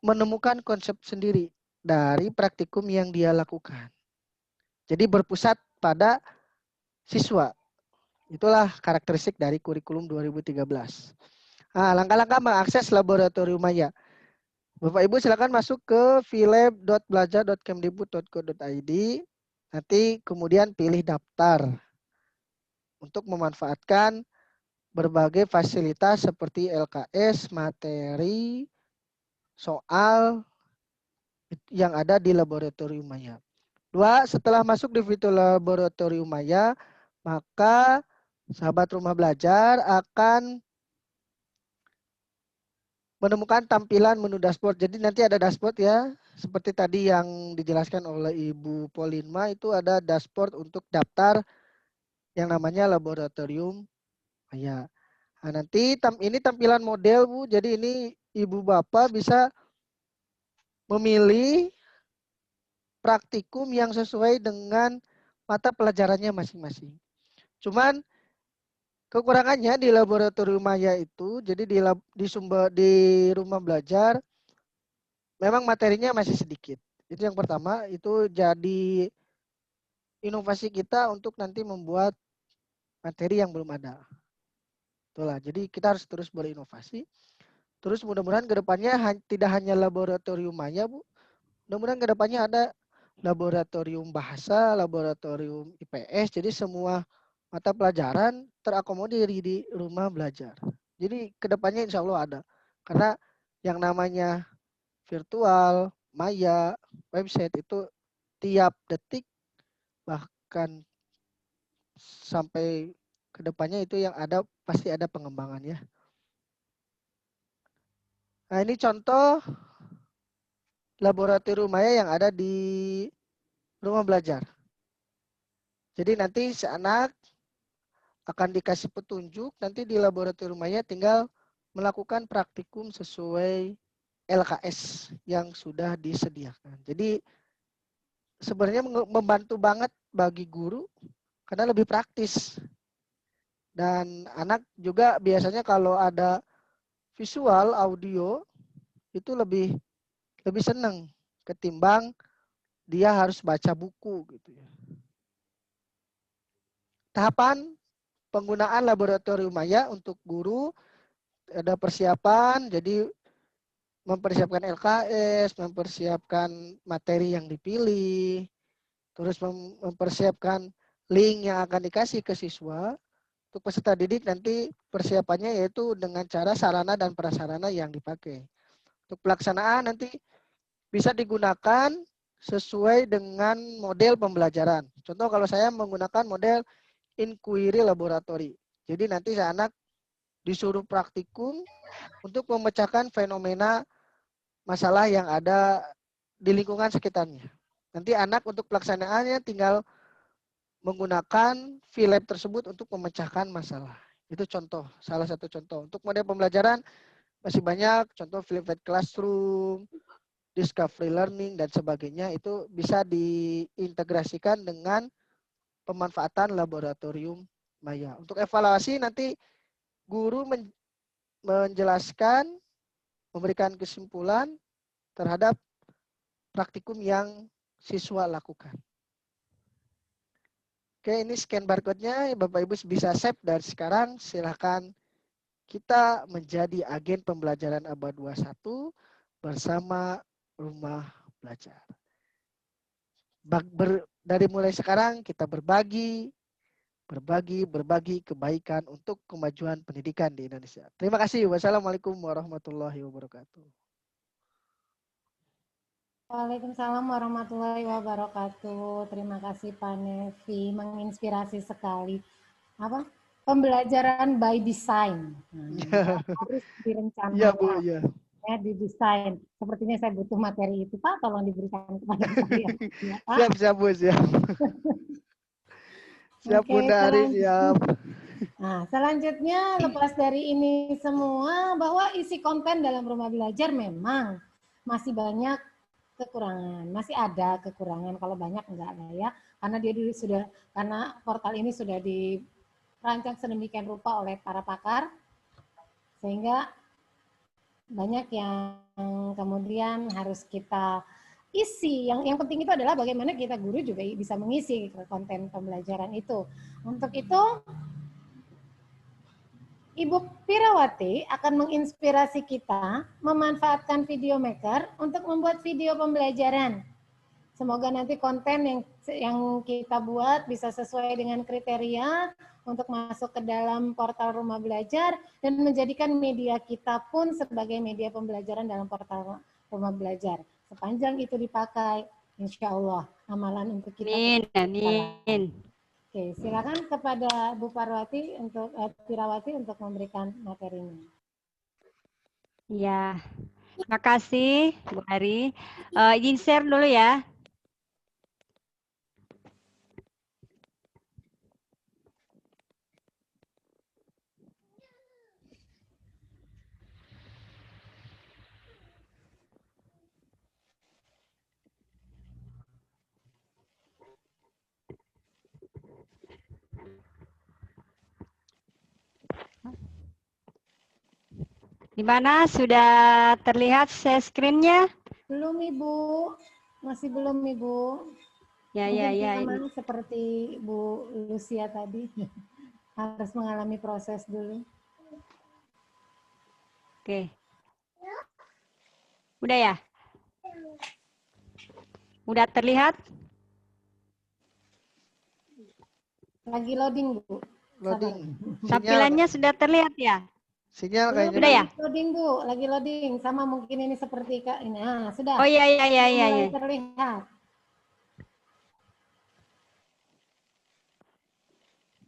menemukan konsep sendiri dari praktikum yang dia lakukan. Jadi berpusat pada siswa. Itulah karakteristik dari kurikulum 2013. Nah, langkah-langkah mengakses laboratorium maya. Bapak Ibu silakan masuk ke vilab.belajar.kemdikbud.co.id. Nanti kemudian pilih daftar untuk memanfaatkan berbagai fasilitas seperti LKS, materi, soal yang ada di laboratorium maya. 2, setelah masuk di fitur laboratorium maya, maka sahabat rumah belajar akan menemukan tampilan menu dashboard. Jadi nanti ada dashboard ya, seperti tadi yang dijelaskan oleh Ibu Polinma, itu ada dashboard untuk daftar yang namanya laboratorium maya. Nah, nanti ini tampilan model Bu, jadi ini Ibu Bapak bisa memilih praktikum yang sesuai dengan mata pelajarannya masing-masing. Cuman kekurangannya di laboratorium maya itu, jadi di rumah belajar memang materinya masih sedikit. Itu yang pertama, itu jadi inovasi kita untuk nanti membuat materi yang belum ada. Itulah, jadi kita harus terus berinovasi. Terus mudah-mudahan ke depannya tidak hanya laboratorium maya, Bu. Mudah-mudahan ke depannya ada laboratorium bahasa, laboratorium IPS, jadi semua mata pelajaran terakomodir di rumah belajar. Jadi kedepannya insya Allah ada. Karena yang namanya virtual, maya, website itu tiap detik bahkan sampai kedepannya itu yang ada pasti ada pengembangan ya. Nah ini contoh laboratorium maya yang ada di rumah belajar. Jadi nanti si anak akan dikasih petunjuk, nanti di laboratorium maya tinggal melakukan praktikum sesuai LKS yang sudah disediakan. Jadi sebenarnya membantu banget bagi guru karena lebih praktis. Dan anak juga biasanya kalau ada visual, audio itu lebih senang ketimbang dia harus baca buku gitu ya. Tahapan penggunaan laboratorium maya untuk guru, ada persiapan, jadi mempersiapkan LKS, mempersiapkan materi yang dipilih, terus mempersiapkan link yang akan dikasih ke siswa. Untuk peserta didik nanti persiapannya yaitu dengan cara sarana dan prasarana yang dipakai. Untuk pelaksanaan nanti bisa digunakan sesuai dengan model pembelajaran. Contoh kalau saya menggunakan model inquiry laboratory. Jadi nanti anak disuruh praktikum untuk memecahkan fenomena masalah yang ada di lingkungan sekitarnya. Nanti anak untuk pelaksanaannya tinggal menggunakan VLab tersebut untuk memecahkan masalah. Itu contoh, salah satu contoh. Untuk model pembelajaran masih banyak, contoh flipped classroom, discovery learning, dan sebagainya. Itu bisa diintegrasikan dengan pemanfaatan laboratorium maya. Untuk evaluasi nanti guru menjelaskan, memberikan kesimpulan terhadap praktikum yang siswa lakukan. Oke, ini scan barcode-nya. Bapak Ibu bisa save dari sekarang. Silakan kita menjadi agen pembelajaran abad 21 bersama Rumah Belajar. Dari mulai sekarang kita berbagi kebaikan untuk kemajuan pendidikan di Indonesia. Terima kasih. Wassalamualaikum warahmatullahi wabarakatuh. Waalaikumsalam warahmatullahi wabarakatuh. Terima kasih Pak Nevi, menginspirasi sekali. Apa? Pembelajaran by design. Harus direncanakan. Iya, Bu, iya. Ya, didesain. Sepertinya saya butuh materi itu, Pak. Tolong diberikan kepada saya. Ya, Pak. Siap, Bu, siap. Siap, Oke, Bunda Ari, siap. Nah, selanjutnya lepas dari ini semua, bahwa isi konten dalam rumah belajar memang masih banyak kekurangan, masih ada kekurangan. Kalau banyak enggak lah ya, karena dia dulu sudah, karena portal ini sudah dirancang sedemikian rupa oleh para pakar, sehingga banyak yang kemudian harus kita isi. Yang penting itu adalah bagaimana kita guru juga bisa mengisi konten pembelajaran itu. Untuk itu, Ibu Pirawati akan menginspirasi kita memanfaatkan video maker untuk membuat video pembelajaran. Semoga nanti konten yang kita buat bisa sesuai dengan kriteria untuk masuk ke dalam portal Rumah Belajar dan menjadikan media kita pun sebagai media pembelajaran dalam portal Rumah Belajar. Sepanjang itu dipakai, insya Allah amalan untuk kita. Amin. Oke, silakan kepada Bu Parwati untuk Pirawati untuk memberikan materinya. Ya, terima kasih Bu Ari. Izin share dulu ya. Di mana sudah terlihat share screen-nya? Belum Ibu, masih belum Ibu. Ya. Mungkin seperti Bu Lucia tadi harus mengalami proses dulu. Oke. Udah ya? Udah terlihat? Lagi loading Bu. Loading. Tampilannya sudah terlihat ya? Sinyal kayaknya. Udah ya? Loading Bu, lagi loading. Sama mungkin ini seperti Kak ini. Nah, sudah. Oh iya. Mulai terlihat.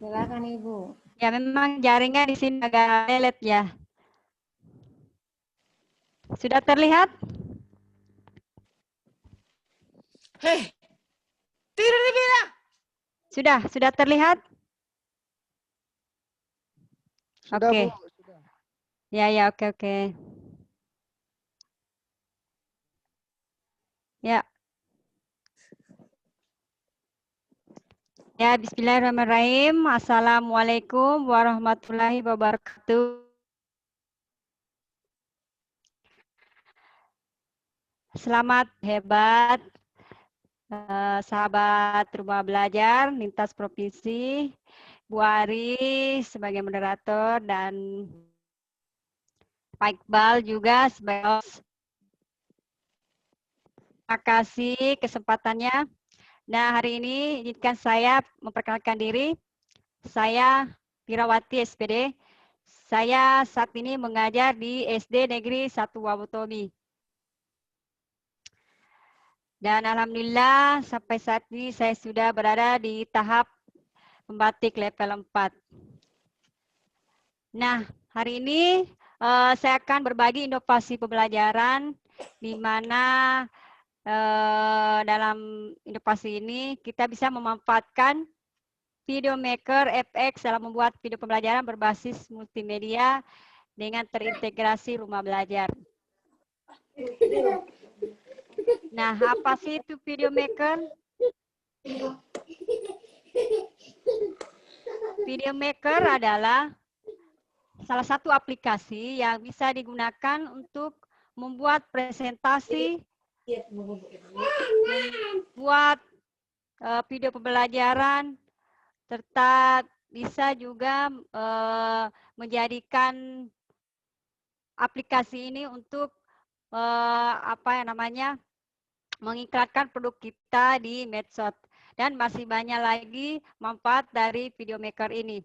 Silakan Ibu. Ya memang jaringan di sini agak lelet ya. Sudah terlihat? Hei, tidak dibilang. Sudah terlihat? Sudah, Oke. Bu. Sudah. Ya, oke. Ya. Ya, bismillahirrahmanirrahim. Assalamualaikum warahmatullahi wabarakatuh. Selamat, hebat. sahabat Rumah Belajar lintas provinsi, Bu Ari sebagai moderator dan Pak Iqbal juga sebagai host. Terima kasih kesempatannya. Nah, hari ini izinkan saya memperkenalkan diri. Saya Pirawati SPD. Saya saat ini mengajar di SD Negeri 1 Wabutomi. Dan alhamdulillah sampai saat ini saya sudah berada di tahap membatik level 4. Nah, hari ini saya akan berbagi inovasi pembelajaran di mana dalam inovasi ini kita bisa memanfaatkan Video Maker FX dalam membuat video pembelajaran berbasis multimedia dengan terintegrasi rumah belajar. Nah, apa sih itu Video Maker? Video Maker adalah salah satu aplikasi yang bisa digunakan untuk membuat presentasi, membuat video pembelajaran, serta bisa juga menjadikan aplikasi ini untuk mengiklankan produk kita di medsos. Dan masih banyak lagi manfaat dari Video Maker ini.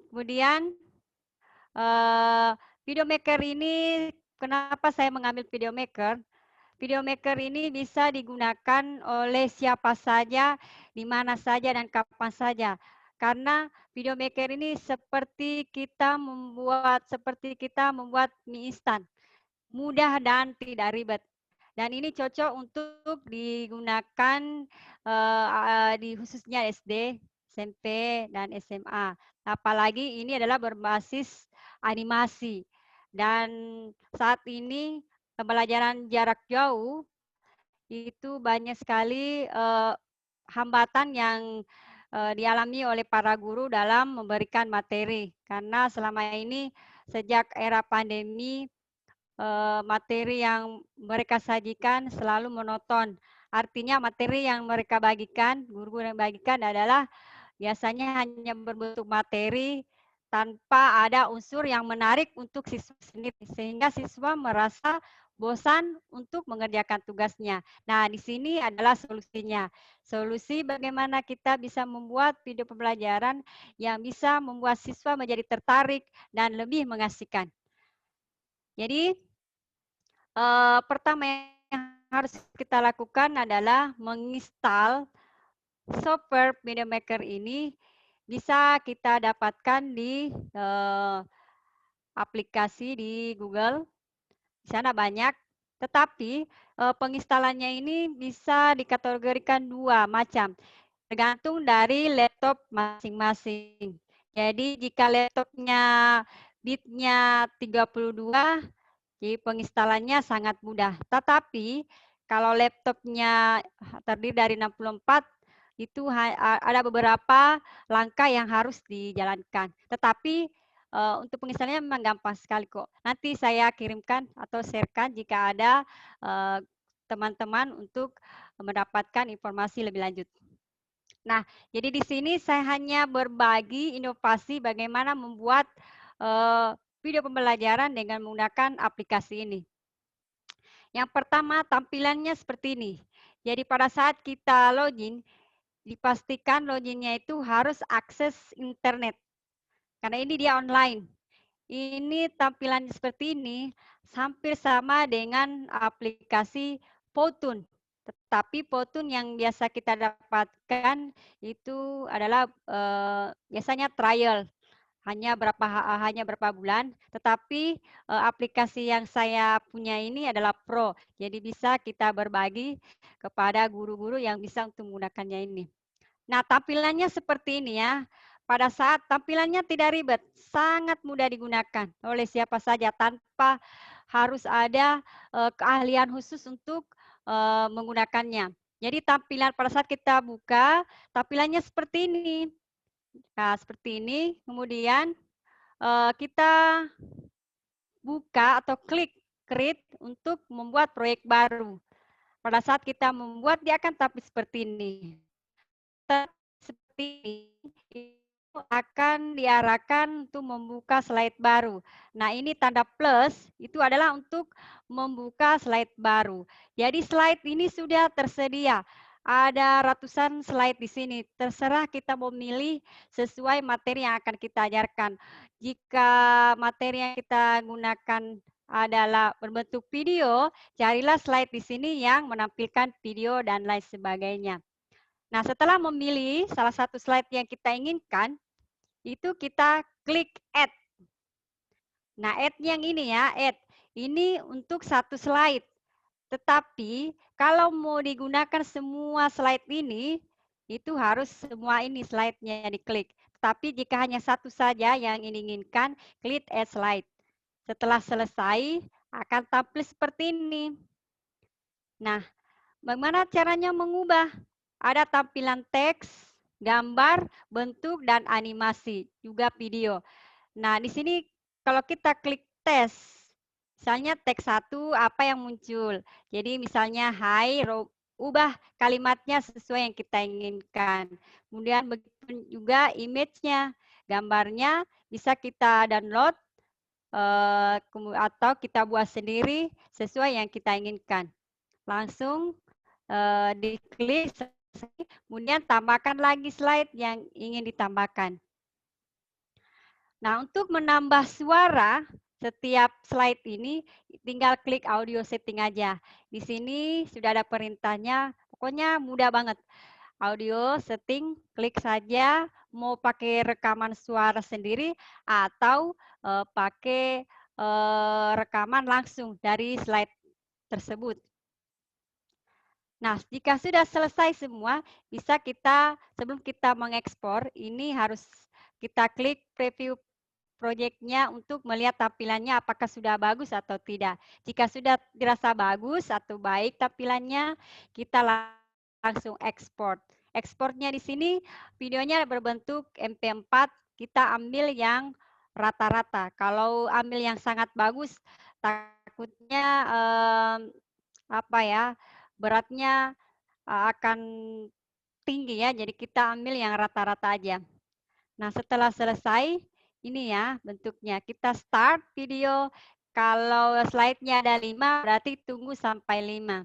Kemudian Video Maker ini, kenapa saya mengambil Video Maker? Video Maker ini bisa digunakan oleh siapa saja, di mana saja, dan kapan saja. Karena Video Maker ini seperti kita membuat mie instan. Mudah dan tidak ribet. Dan ini cocok untuk digunakan di khususnya SD, SMP, dan SMA. Apalagi ini adalah berbasis animasi. Dan saat ini pembelajaran jarak jauh itu banyak sekali hambatan yang dialami oleh para guru dalam memberikan materi. Karena selama ini sejak era pandemi, materi yang mereka sajikan selalu monoton. Artinya materi yang mereka bagikan, guru-guru yang bagikan adalah biasanya hanya berbentuk materi tanpa ada unsur yang menarik untuk siswa sendiri. Sehingga siswa merasa bosan untuk mengerjakan tugasnya. Nah, di sini adalah solusinya. Solusi bagaimana kita bisa membuat video pembelajaran yang bisa membuat siswa menjadi tertarik dan lebih mengasihkan. Jadi, pertama yang harus kita lakukan adalah menginstal software Video Maker ini. Bisa kita dapatkan di aplikasi di Google. Di sana banyak, tetapi penginstalannya ini bisa dikategorikan dua macam, tergantung dari laptop masing-masing. Jadi jika laptopnya bitnya 32, jadi penginstalannya sangat mudah. Tetapi kalau laptopnya terdiri dari 64, itu ada beberapa langkah yang harus dijalankan. Tetapi untuk penginstalannya memang gampang sekali kok. Nanti saya kirimkan atau sharekan jika ada teman-teman untuk mendapatkan informasi lebih lanjut. Nah, jadi di sini saya hanya berbagi inovasi bagaimana membuat video pembelajaran dengan menggunakan aplikasi ini. Yang pertama, tampilannya seperti ini. Jadi pada saat kita login, dipastikan loginnya itu harus akses internet. Karena ini dia online. Ini tampilannya seperti ini, hampir sama dengan aplikasi Powtoon. Tetapi Powtoon yang biasa kita dapatkan itu adalah biasanya trial. Hanya berapa bulan, tetapi aplikasi yang saya punya ini adalah Pro. Jadi bisa kita berbagi kepada guru-guru yang bisa untuk menggunakannya ini. Nah, tampilannya seperti ini ya. Pada saat tampilannya tidak ribet, sangat mudah digunakan oleh siapa saja tanpa harus ada keahlian khusus untuk menggunakannya. Jadi tampilan pada saat kita buka, tampilannya seperti ini. Nah, seperti ini. Kemudian kita buka atau klik create untuk membuat proyek baru. pada saat kita membuat dia akan tampil seperti ini. Seperti ini, itu akan diarahkan untuk membuka slide baru. Nah, ini tanda plus itu adalah untuk membuka slide baru. Jadi slide ini sudah tersedia. Ada ratusan slide di sini. Terserah kita mau milih sesuai materi yang akan kita ajarkan. Jika materi yang kita gunakan adalah berbentuk video, carilah slide di sini yang menampilkan video dan lain sebagainya. Nah, setelah memilih salah satu slide yang kita inginkan, itu kita klik add. Nah, add yang ini ya, add. Ini untuk satu slide. Tetapi kalau mau digunakan semua slide ini, itu harus semua ini slide-nya diklik. Tapi jika hanya satu saja yang diinginkan, klik add slide. Setelah selesai, akan tampil seperti ini. Nah, bagaimana caranya mengubah? Ada tampilan teks, gambar, bentuk, dan animasi, juga video. Nah, di sini kalau kita klik tes, misalnya teks 1, apa yang muncul? Jadi misalnya, hai, ubah kalimatnya sesuai yang kita inginkan. Kemudian begitu juga image-nya, gambarnya bisa kita download atau kita buat sendiri sesuai yang kita inginkan. Langsung diklik, kemudian tambahkan lagi slide yang ingin ditambahkan. Nah, untuk menambah suara setiap slide ini, tinggal klik audio setting aja. Di sini sudah ada perintahnya, pokoknya mudah banget. Audio setting, klik saja mau pakai rekaman suara sendiri atau pakai rekaman langsung dari slide tersebut. Nah, jika sudah selesai semua, bisa kita, sebelum kita mengekspor, ini harus kita klik preview proyeknya untuk melihat tampilannya apakah sudah bagus atau tidak. Jika sudah dirasa bagus atau baik tampilannya, kita langsung ekspor. Ekspornya di sini, videonya berbentuk MP4, kita ambil yang rata-rata. Kalau ambil yang sangat bagus, takutnya beratnya akan tinggi ya, jadi kita ambil yang rata-rata aja. Nah, setelah selesai, ini ya bentuknya. Kita start video, kalau slide-nya ada 5, berarti tunggu sampai 5.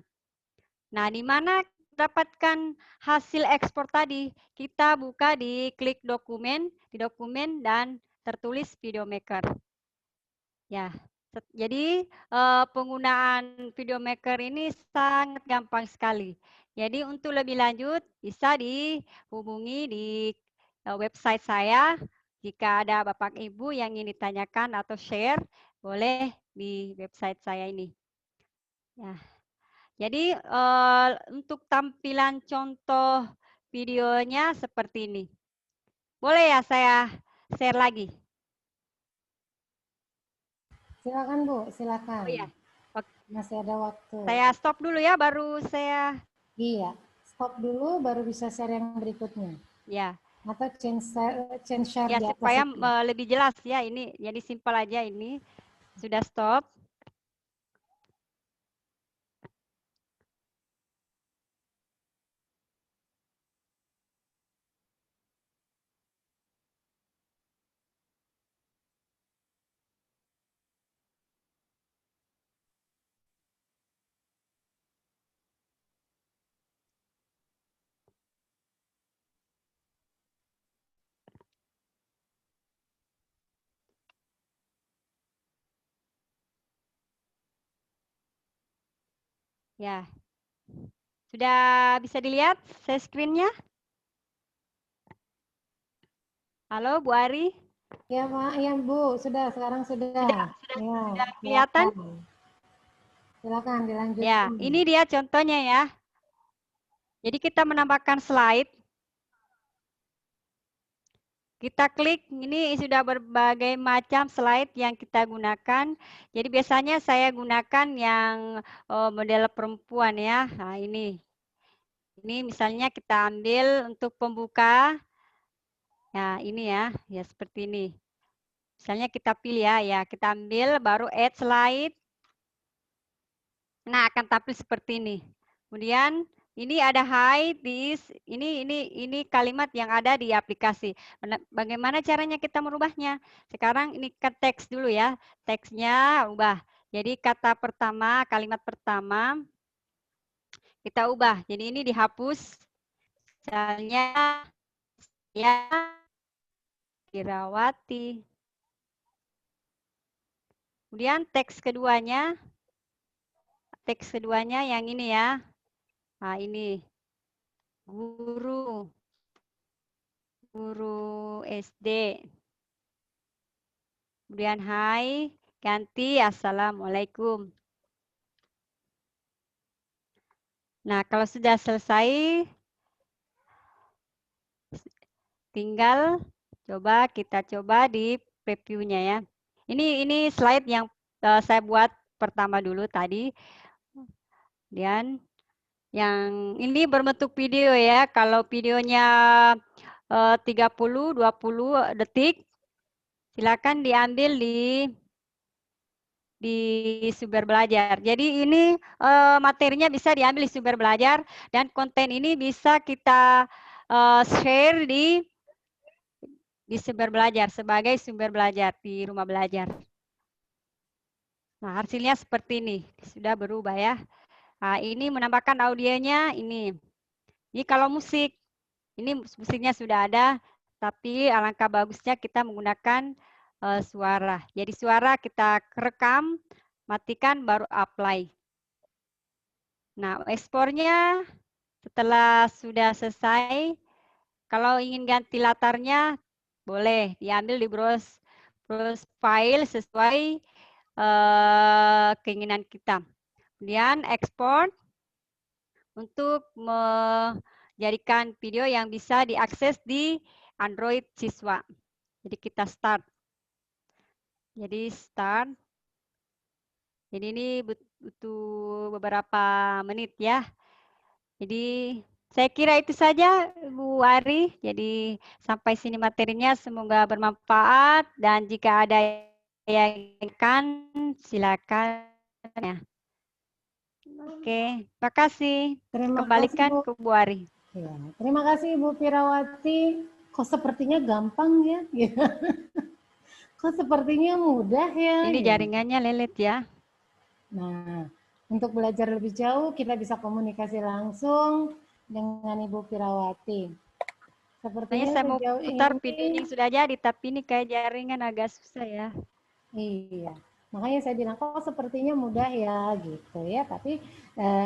Nah, di mana dapatkan hasil ekspor tadi? Kita buka di klik dokumen, di dokumen dan tertulis video maker. Ya, jadi penggunaan video maker ini sangat gampang sekali. Jadi untuk lebih lanjut bisa dihubungi di website saya. Jika ada Bapak Ibu yang ingin ditanyakan atau share, boleh di website saya ini. Ya. Jadi untuk tampilan contoh videonya seperti ini. Boleh ya saya share lagi? Silakan Bu, silakan. Oh iya. Masih ada waktu. Saya stop dulu ya, baru saya. Iya, stop dulu baru bisa share yang berikutnya. Ya. Atau change share Ya, di atas supaya itu. lebih jelas ya ini. Jadi simpel aja ini. Sudah stop. Ya. Sudah bisa dilihat share screen-nya? Halo Bu Ari? Ya Pak, ya Bu, sekarang sudah. Sudah kelihatan? Silakan dilanjutkan. Ya, ini dia contohnya ya. Jadi kita menambahkan slide. Kita klik, ini sudah berbagai macam slide yang kita gunakan. Jadi biasanya saya gunakan yang model perempuan ya. Nah ini. Ini misalnya kita ambil untuk pembuka. Nah ini ya seperti ini. Misalnya kita pilih ya kita ambil baru add slide. Nah akan tampil seperti ini. Kemudian ini ada hide this. Ini kalimat yang ada di aplikasi. Bagaimana caranya kita merubahnya? Sekarang ini ke teks dulu ya. Teksnya ubah. Jadi kata pertama, kalimat pertama kita ubah. Jadi ini dihapus. Misalnya ya Irawati. Kemudian teks keduanya yang ini ya. Nah, ini guru SD. Kemudian hai, ganti assalamualaikum. Nah, kalau sudah selesai, tinggal kita coba di previewnya ya. Ini slide yang saya buat pertama dulu tadi. Kemudian yang ini berbentuk video ya. Kalau videonya 30-20 detik, silakan diambil di sumber belajar. Jadi ini materinya bisa diambil di sumber belajar dan konten ini bisa kita share di sumber belajar sebagai sumber belajar di rumah belajar. Nah, hasilnya seperti ini. Sudah berubah ya. Nah, ini menambahkan audionya ini. Ini kalau musik, ini musiknya sudah ada, tapi alangkah bagusnya kita menggunakan suara. Jadi suara kita rekam, matikan, baru apply. Nah, ekspornya setelah sudah selesai, kalau ingin ganti latarnya, boleh diambil di browse file sesuai keinginan kita. Kemudian ekspor untuk menjadikan video yang bisa diakses di Android siswa. Jadi kita start. Jadi start. Jadi ini butuh beberapa menit ya. Jadi saya kira itu saja Bu Ari. Jadi sampai sini materinya, semoga bermanfaat dan jika ada yang ingin silakan ya. Oke, terima kasih. Terima Kembalikan kasih, Bu. ke Bu Ari. Ya, terima kasih Ibu Pirawati. Kok sepertinya gampang ya? Kok sepertinya mudah ya? Ini jaringannya lelet ya. Nah, untuk belajar lebih jauh kita bisa komunikasi langsung dengan Ibu Pirawati. Sepertinya Saya mau sejauh putar ini, video yang sudah jadi, tapi ini kayak jaringan agak susah ya. iya. Makanya saya bilang kok sepertinya mudah ya gitu ya. Tapi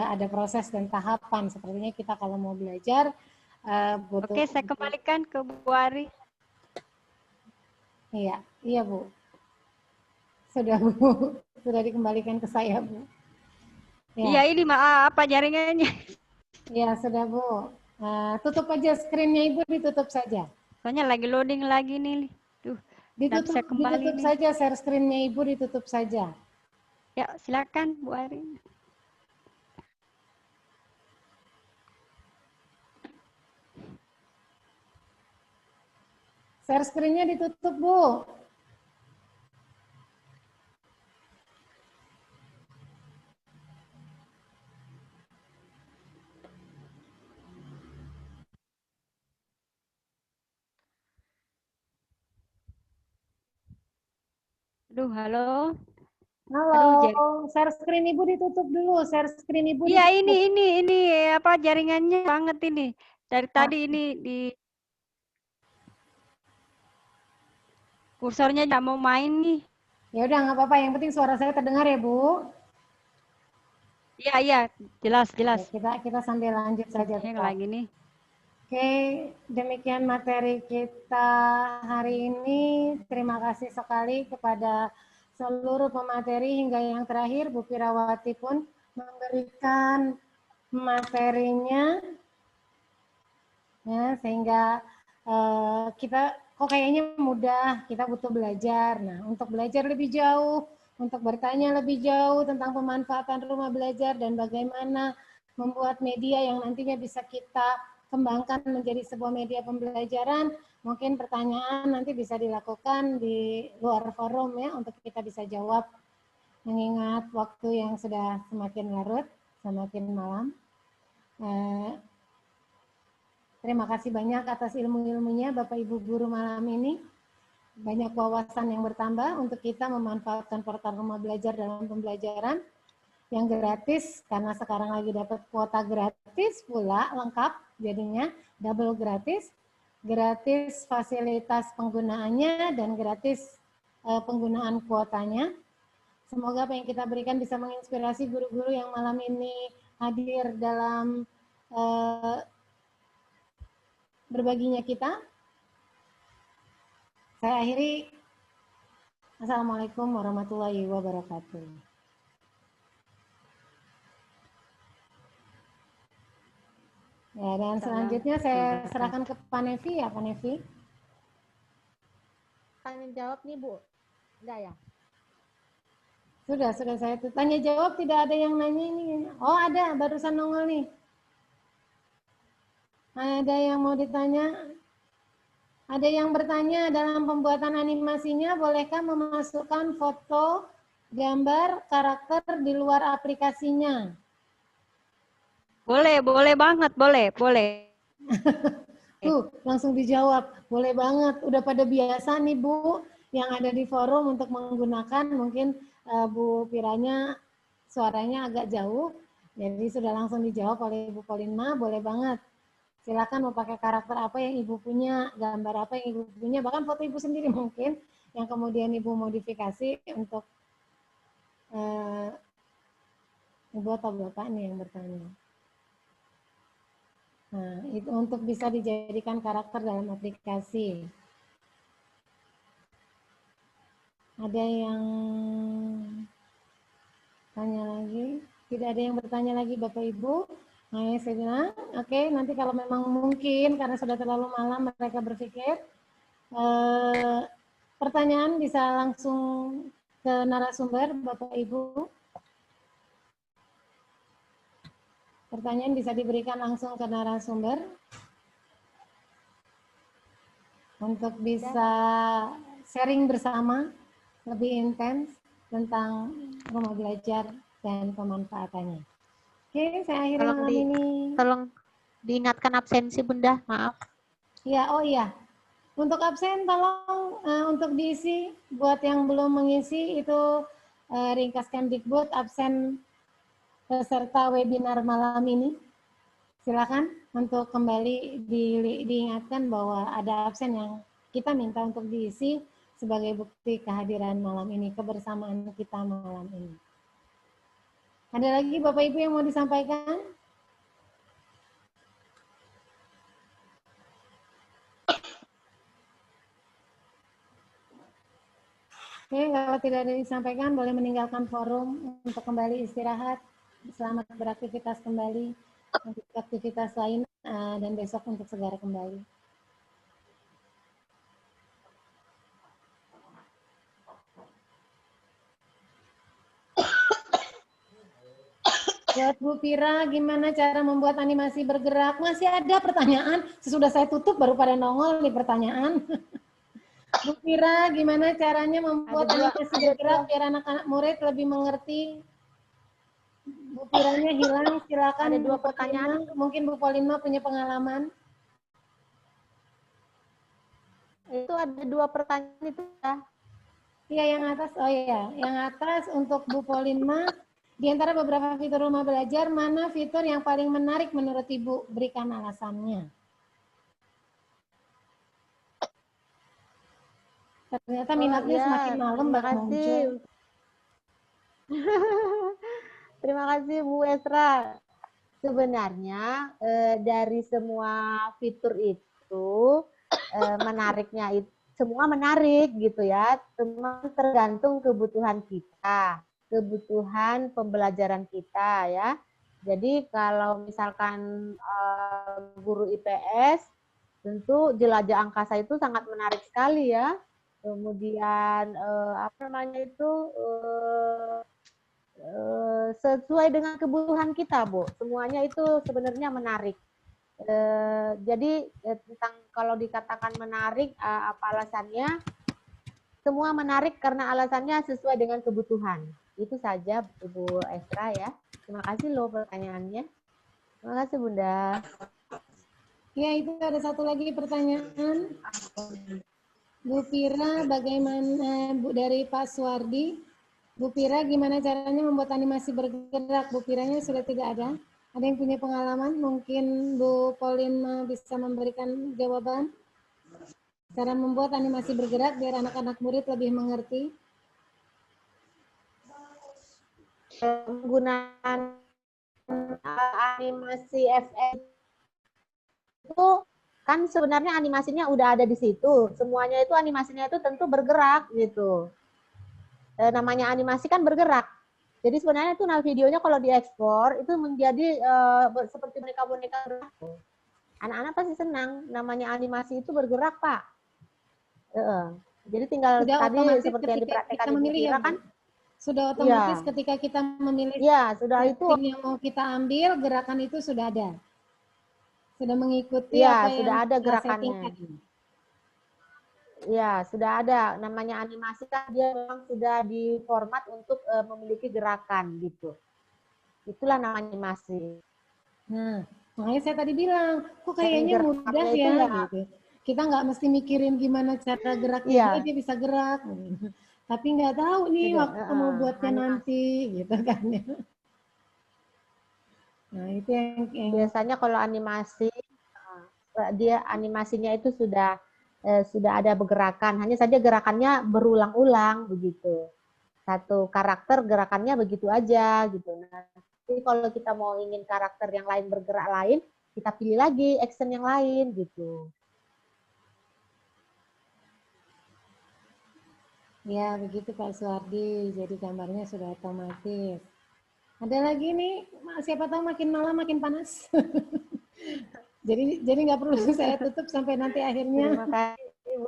ada proses dan tahapan. Sepertinya kita kalau mau belajar butuh. Oke, saya kembalikan ke Bu Ari. Iya, iya Bu. Sudah Bu, sudah dikembalikan ke saya Bu. Iya, ini maaf apa jaringannya. Iya, sudah Bu. Tutup aja screen-nya Ibu, ditutup saja. Soalnya lagi loading lagi nih. Tuh, bisa kembali ditutup nih. saja, share screen-nya Ibu ditutup saja. Ya, silakan Bu Ari. Share screen-nya ditutup Bu. Aduh, halo. Halo, share screen Ibu ditutup dulu. Share screen Ibu Iya, ditutup. ini apa jaringannya banget ini. Dari tadi ini di kursornya nggak mau main nih. Ya udah nggak apa-apa. Yang penting suara saya terdengar ya Bu. Iya, jelas. Oke, kita sambil lanjut saja. Yang lagi nih. Oke, demikian materi kita hari ini. Terima kasih sekali kepada seluruh pemateri hingga yang terakhir Bu Pirawati pun memberikan materinya ya, sehingga kita kok kayaknya mudah, kita butuh belajar. Nah, untuk belajar lebih jauh, untuk bertanya lebih jauh tentang pemanfaatan rumah belajar dan bagaimana membuat media yang nantinya bisa kita kembangkan menjadi sebuah media pembelajaran, mungkin pertanyaan nanti bisa dilakukan di luar forum ya, untuk kita bisa jawab, mengingat waktu yang sudah semakin larut, semakin malam. Terima kasih banyak atas ilmu-ilmunya Bapak Ibu guru malam ini. Banyak wawasan yang bertambah untuk kita memanfaatkan portal rumah belajar dalam pembelajaran yang gratis, karena sekarang lagi dapat kuota gratis pula, lengkap jadinya, double gratis, gratis fasilitas penggunaannya dan gratis penggunaan kuotanya. Semoga apa yang kita berikan bisa menginspirasi guru-guru yang malam ini hadir dalam berbaginya kita. Saya akhiri. Assalamualaikum warahmatullahi wabarakatuh. Ya, dan selanjutnya saya serahkan ke Pak Nevi ya, Pak Nevi. Tanya jawab nih Bu. Enggak ya? Sudah saya tanya jawab, tidak ada yang nanya ini. Oh ada, barusan nongol nih. Ada yang mau ditanya? Ada yang bertanya dalam pembuatan animasinya, bolehkah memasukkan foto, gambar, karakter di luar aplikasinya? Boleh banget, boleh. Tuh, langsung dijawab. Boleh banget. Udah pada biasa nih Bu, yang ada di forum untuk menggunakan, mungkin Bu Piranya suaranya agak jauh, jadi sudah langsung dijawab oleh Ibu Polina, boleh banget. Silakan mau pakai karakter apa yang Ibu punya, gambar apa yang Ibu punya, bahkan foto Ibu sendiri mungkin, yang kemudian Ibu modifikasi untuk Ibu atau Bapak nih yang bertanya. Nah, itu untuk bisa dijadikan karakter dalam aplikasi. Ada yang tanya lagi? Tidak ada yang bertanya lagi Bapak Ibu. Nah, saya bilang, oke, nanti kalau memang mungkin karena sudah terlalu malam mereka berpikir, pertanyaan bisa langsung ke narasumber Bapak Ibu. Pertanyaan bisa diberikan langsung ke narasumber untuk bisa sharing bersama lebih intens tentang rumah belajar dan pemanfaatannya. Oke, saya akhiri malam ini. Tolong diingatkan absensi Bunda, maaf. Ya, oh iya. Untuk absen tolong untuk diisi, buat yang belum mengisi itu ringkaskan Dikbud absen peserta webinar malam ini. Silakan untuk kembali diingatkan bahwa ada absen yang kita minta untuk diisi sebagai bukti kehadiran malam ini, kebersamaan kita malam ini. Ada lagi Bapak Ibu yang mau disampaikan? Oke, kalau tidak ada disampaikan, boleh meninggalkan forum untuk kembali istirahat. Selamat beraktivitas kembali untuk aktivitas lain dan besok untuk segera kembali. Buat Bu Pira, gimana cara membuat animasi bergerak? Masih ada pertanyaan? Sesudah saya tutup baru pada nongol nih pertanyaan. Bu Pira, gimana caranya membuat animasi bergerak biar anak-anak murid lebih mengerti? Bu Piranya hilang, silakan. Ada dua pertanyaan. Mungkin Bu Polina punya pengalaman. Itu ada dua pertanyaan itu ya. Iya, yang atas. Oh iya, yang atas untuk Bu Polina. Di antara beberapa fitur rumah belajar, mana fitur yang paling menarik menurut Ibu? Berikan alasannya. Ternyata minatnya semakin malam baru muncul. Terima kasih Bu Esra. Sebenarnya dari semua fitur itu menariknya itu semua menarik gitu ya. Semua tergantung kebutuhan kita, kebutuhan pembelajaran kita ya. Jadi kalau misalkan guru IPS, tentu jelajah angkasa itu sangat menarik sekali ya. Kemudian apa namanya itu sesuai dengan kebutuhan kita, Bu. Semuanya itu sebenarnya menarik. Jadi tentang kalau dikatakan menarik, apa alasannya? Semua menarik karena alasannya sesuai dengan kebutuhan. Itu saja, Ibu Esra ya. Terima kasih loh pertanyaannya. Terima kasih Bunda. Ya, itu ada satu lagi pertanyaan. Bu Pira, bagaimana Bu dari Pak Suwardi? Bu Pira, gimana caranya membuat animasi bergerak? Bu Piranya sudah tidak ada. Ada yang punya pengalaman? Mungkin Bu Pauline bisa memberikan jawaban. Cara membuat animasi bergerak biar anak-anak murid lebih mengerti. Penggunaan animasi FX itu kan sebenarnya animasinya udah ada di situ. Semuanya itu animasinya itu tentu bergerak gitu. Namanya animasi kan bergerak. Jadi sebenarnya itu videonya kalau diekspor itu menjadi seperti boneka-boneka bergerak. Anak-anak pasti senang. Namanya animasi itu bergerak, Pak. Jadi tinggal Sudah tadi otomatis seperti yang ketika dipraktekkan kita Ibu memilih Kira ya, Bu? kan. Sudah otomatis Iya. ketika kita memilih Iya, sudah itu. scene yang mau kita ambil, gerakan itu sudah ada. Sudah mengikuti Iya, apa sudah yang ada kita gerakannya. settingkan. Ya, sudah ada. Namanya animasi kan dia memang sudah diformat untuk memiliki gerakan gitu. Itulah namanya animasi. Nah, makanya saya tadi bilang, kok Dan kayaknya mudah gerakannya itu ya, ya, gitu. Kita nggak mesti mikirin gimana cara geraknya iya, dia bisa gerak. Tapi nggak tahu nih tidak, waktu mau buatnya animasi. nanti, gitu kan ya. Nah, itu yang Biasanya kalau animasi dia animasinya itu sudah ada pergerakan, hanya saja gerakannya berulang-ulang begitu. Satu karakter gerakannya begitu aja gitu. Nah, tapi kalau kita mau ingin karakter yang lain bergerak lain, kita pilih lagi action yang lain gitu. ya begitu Pak Suwardi. Jadi gambarnya sudah otomatis. Ada lagi nih, siapa tahu makin malam makin panas. jadi nggak perlu saya tutup sampai nanti akhirnya. Terima kasih Ibu.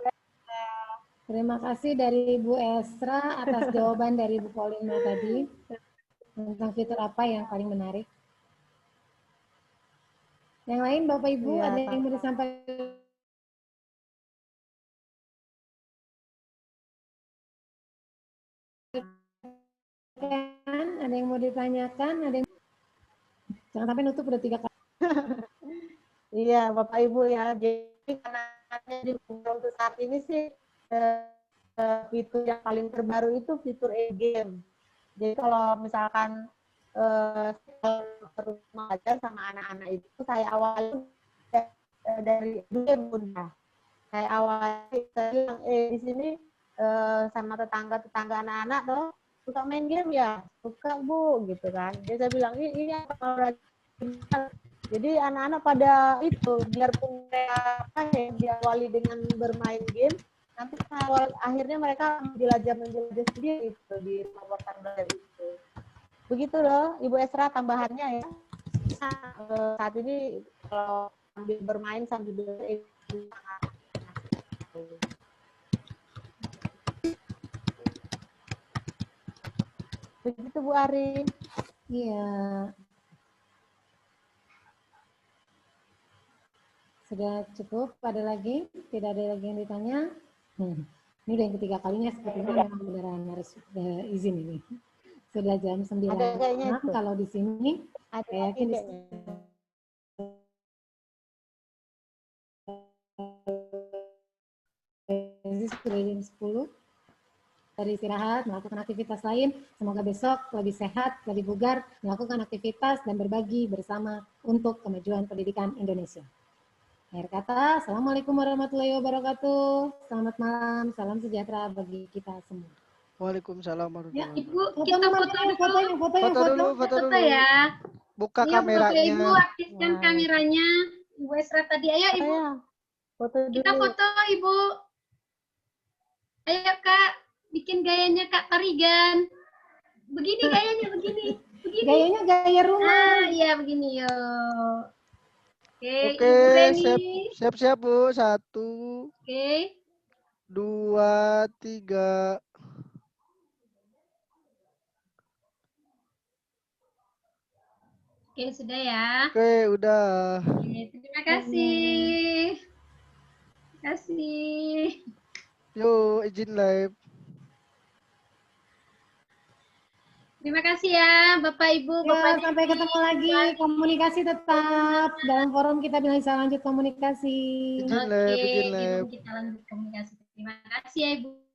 Terima kasih dari Bu Esra atas jawaban dari Bu Paulina tadi tentang fitur apa yang paling menarik. Yang lain Bapak Ibu Iya, ada yang mau disampaikan? Ada yang mau ditanyakan? Ada yang... Jangan sampai nutup udah 3 kali. Iya, Bapak Ibu ya. Jadi karena di untuk saat ini sih fitur yang paling terbaru itu fitur e-game. Jadi kalau misalkan mengajar sama anak-anak itu saya awali dari game Bunda. Saya awali saya bilang di sini sama tetangga anak-anak loh suka main game ya, suka Bu gitu kan. Jadi saya bilang iya kalau jadi anak-anak pada itu biarpun mereka diawali dengan bermain game, nanti akhirnya mereka menjelajah sendiri itu di nomor tanggal itu. Begitu loh Ibu Esra tambahannya ya. Nah, saat ini kalau sambil bermain sambil belajar itu begitu Bu Ari. Iya. Sudah cukup? Ada lagi? Tidak ada lagi yang ditanya? Ini udah yang ketiga kalinya sepertinya memang beneran harus izin ini. Sudah jam 9 kalau di sini saya yakin sudah jam 10. Dari istirahat, melakukan aktivitas lain. Semoga besok lebih sehat, lebih bugar, melakukan aktivitas dan berbagi bersama untuk kemajuan pendidikan Indonesia. Akhir kata, Assalamualaikum warahmatullahi wabarakatuh. Selamat malam, salam sejahtera bagi kita semua. Waalaikumsalam Ya, warahmatullahi Ibu, wabarakatuh. kita foto dulu. Foto dulu. Ya. Buka Ayo, kameranya. Bapak Ibu, aktifkan kameranya. Ibu Esra tadi, ayo Ibu. Foto dulu. Kita foto Ibu. Ayo Kak, bikin gayanya Kak Tarigan. Begini gayanya, begini. Gayanya gaya rumah. Iya begini yuk. Oke, Oke, Ibu Reni. siap-siap Bu. 1, Oke. 2, 3. Oke, sudah ya. Oke, udah. Oke, terima kasih. Terima kasih. Yuk, izin live. Terima kasih ya Bapak Ibu, Ya, sampai ketemu lagi. Komunikasi tetap dalam forum kita bisa lanjut komunikasi. Izin Oke, lab, izin di lab. room kita lanjut komunikasi. Terima kasih ya Ibu.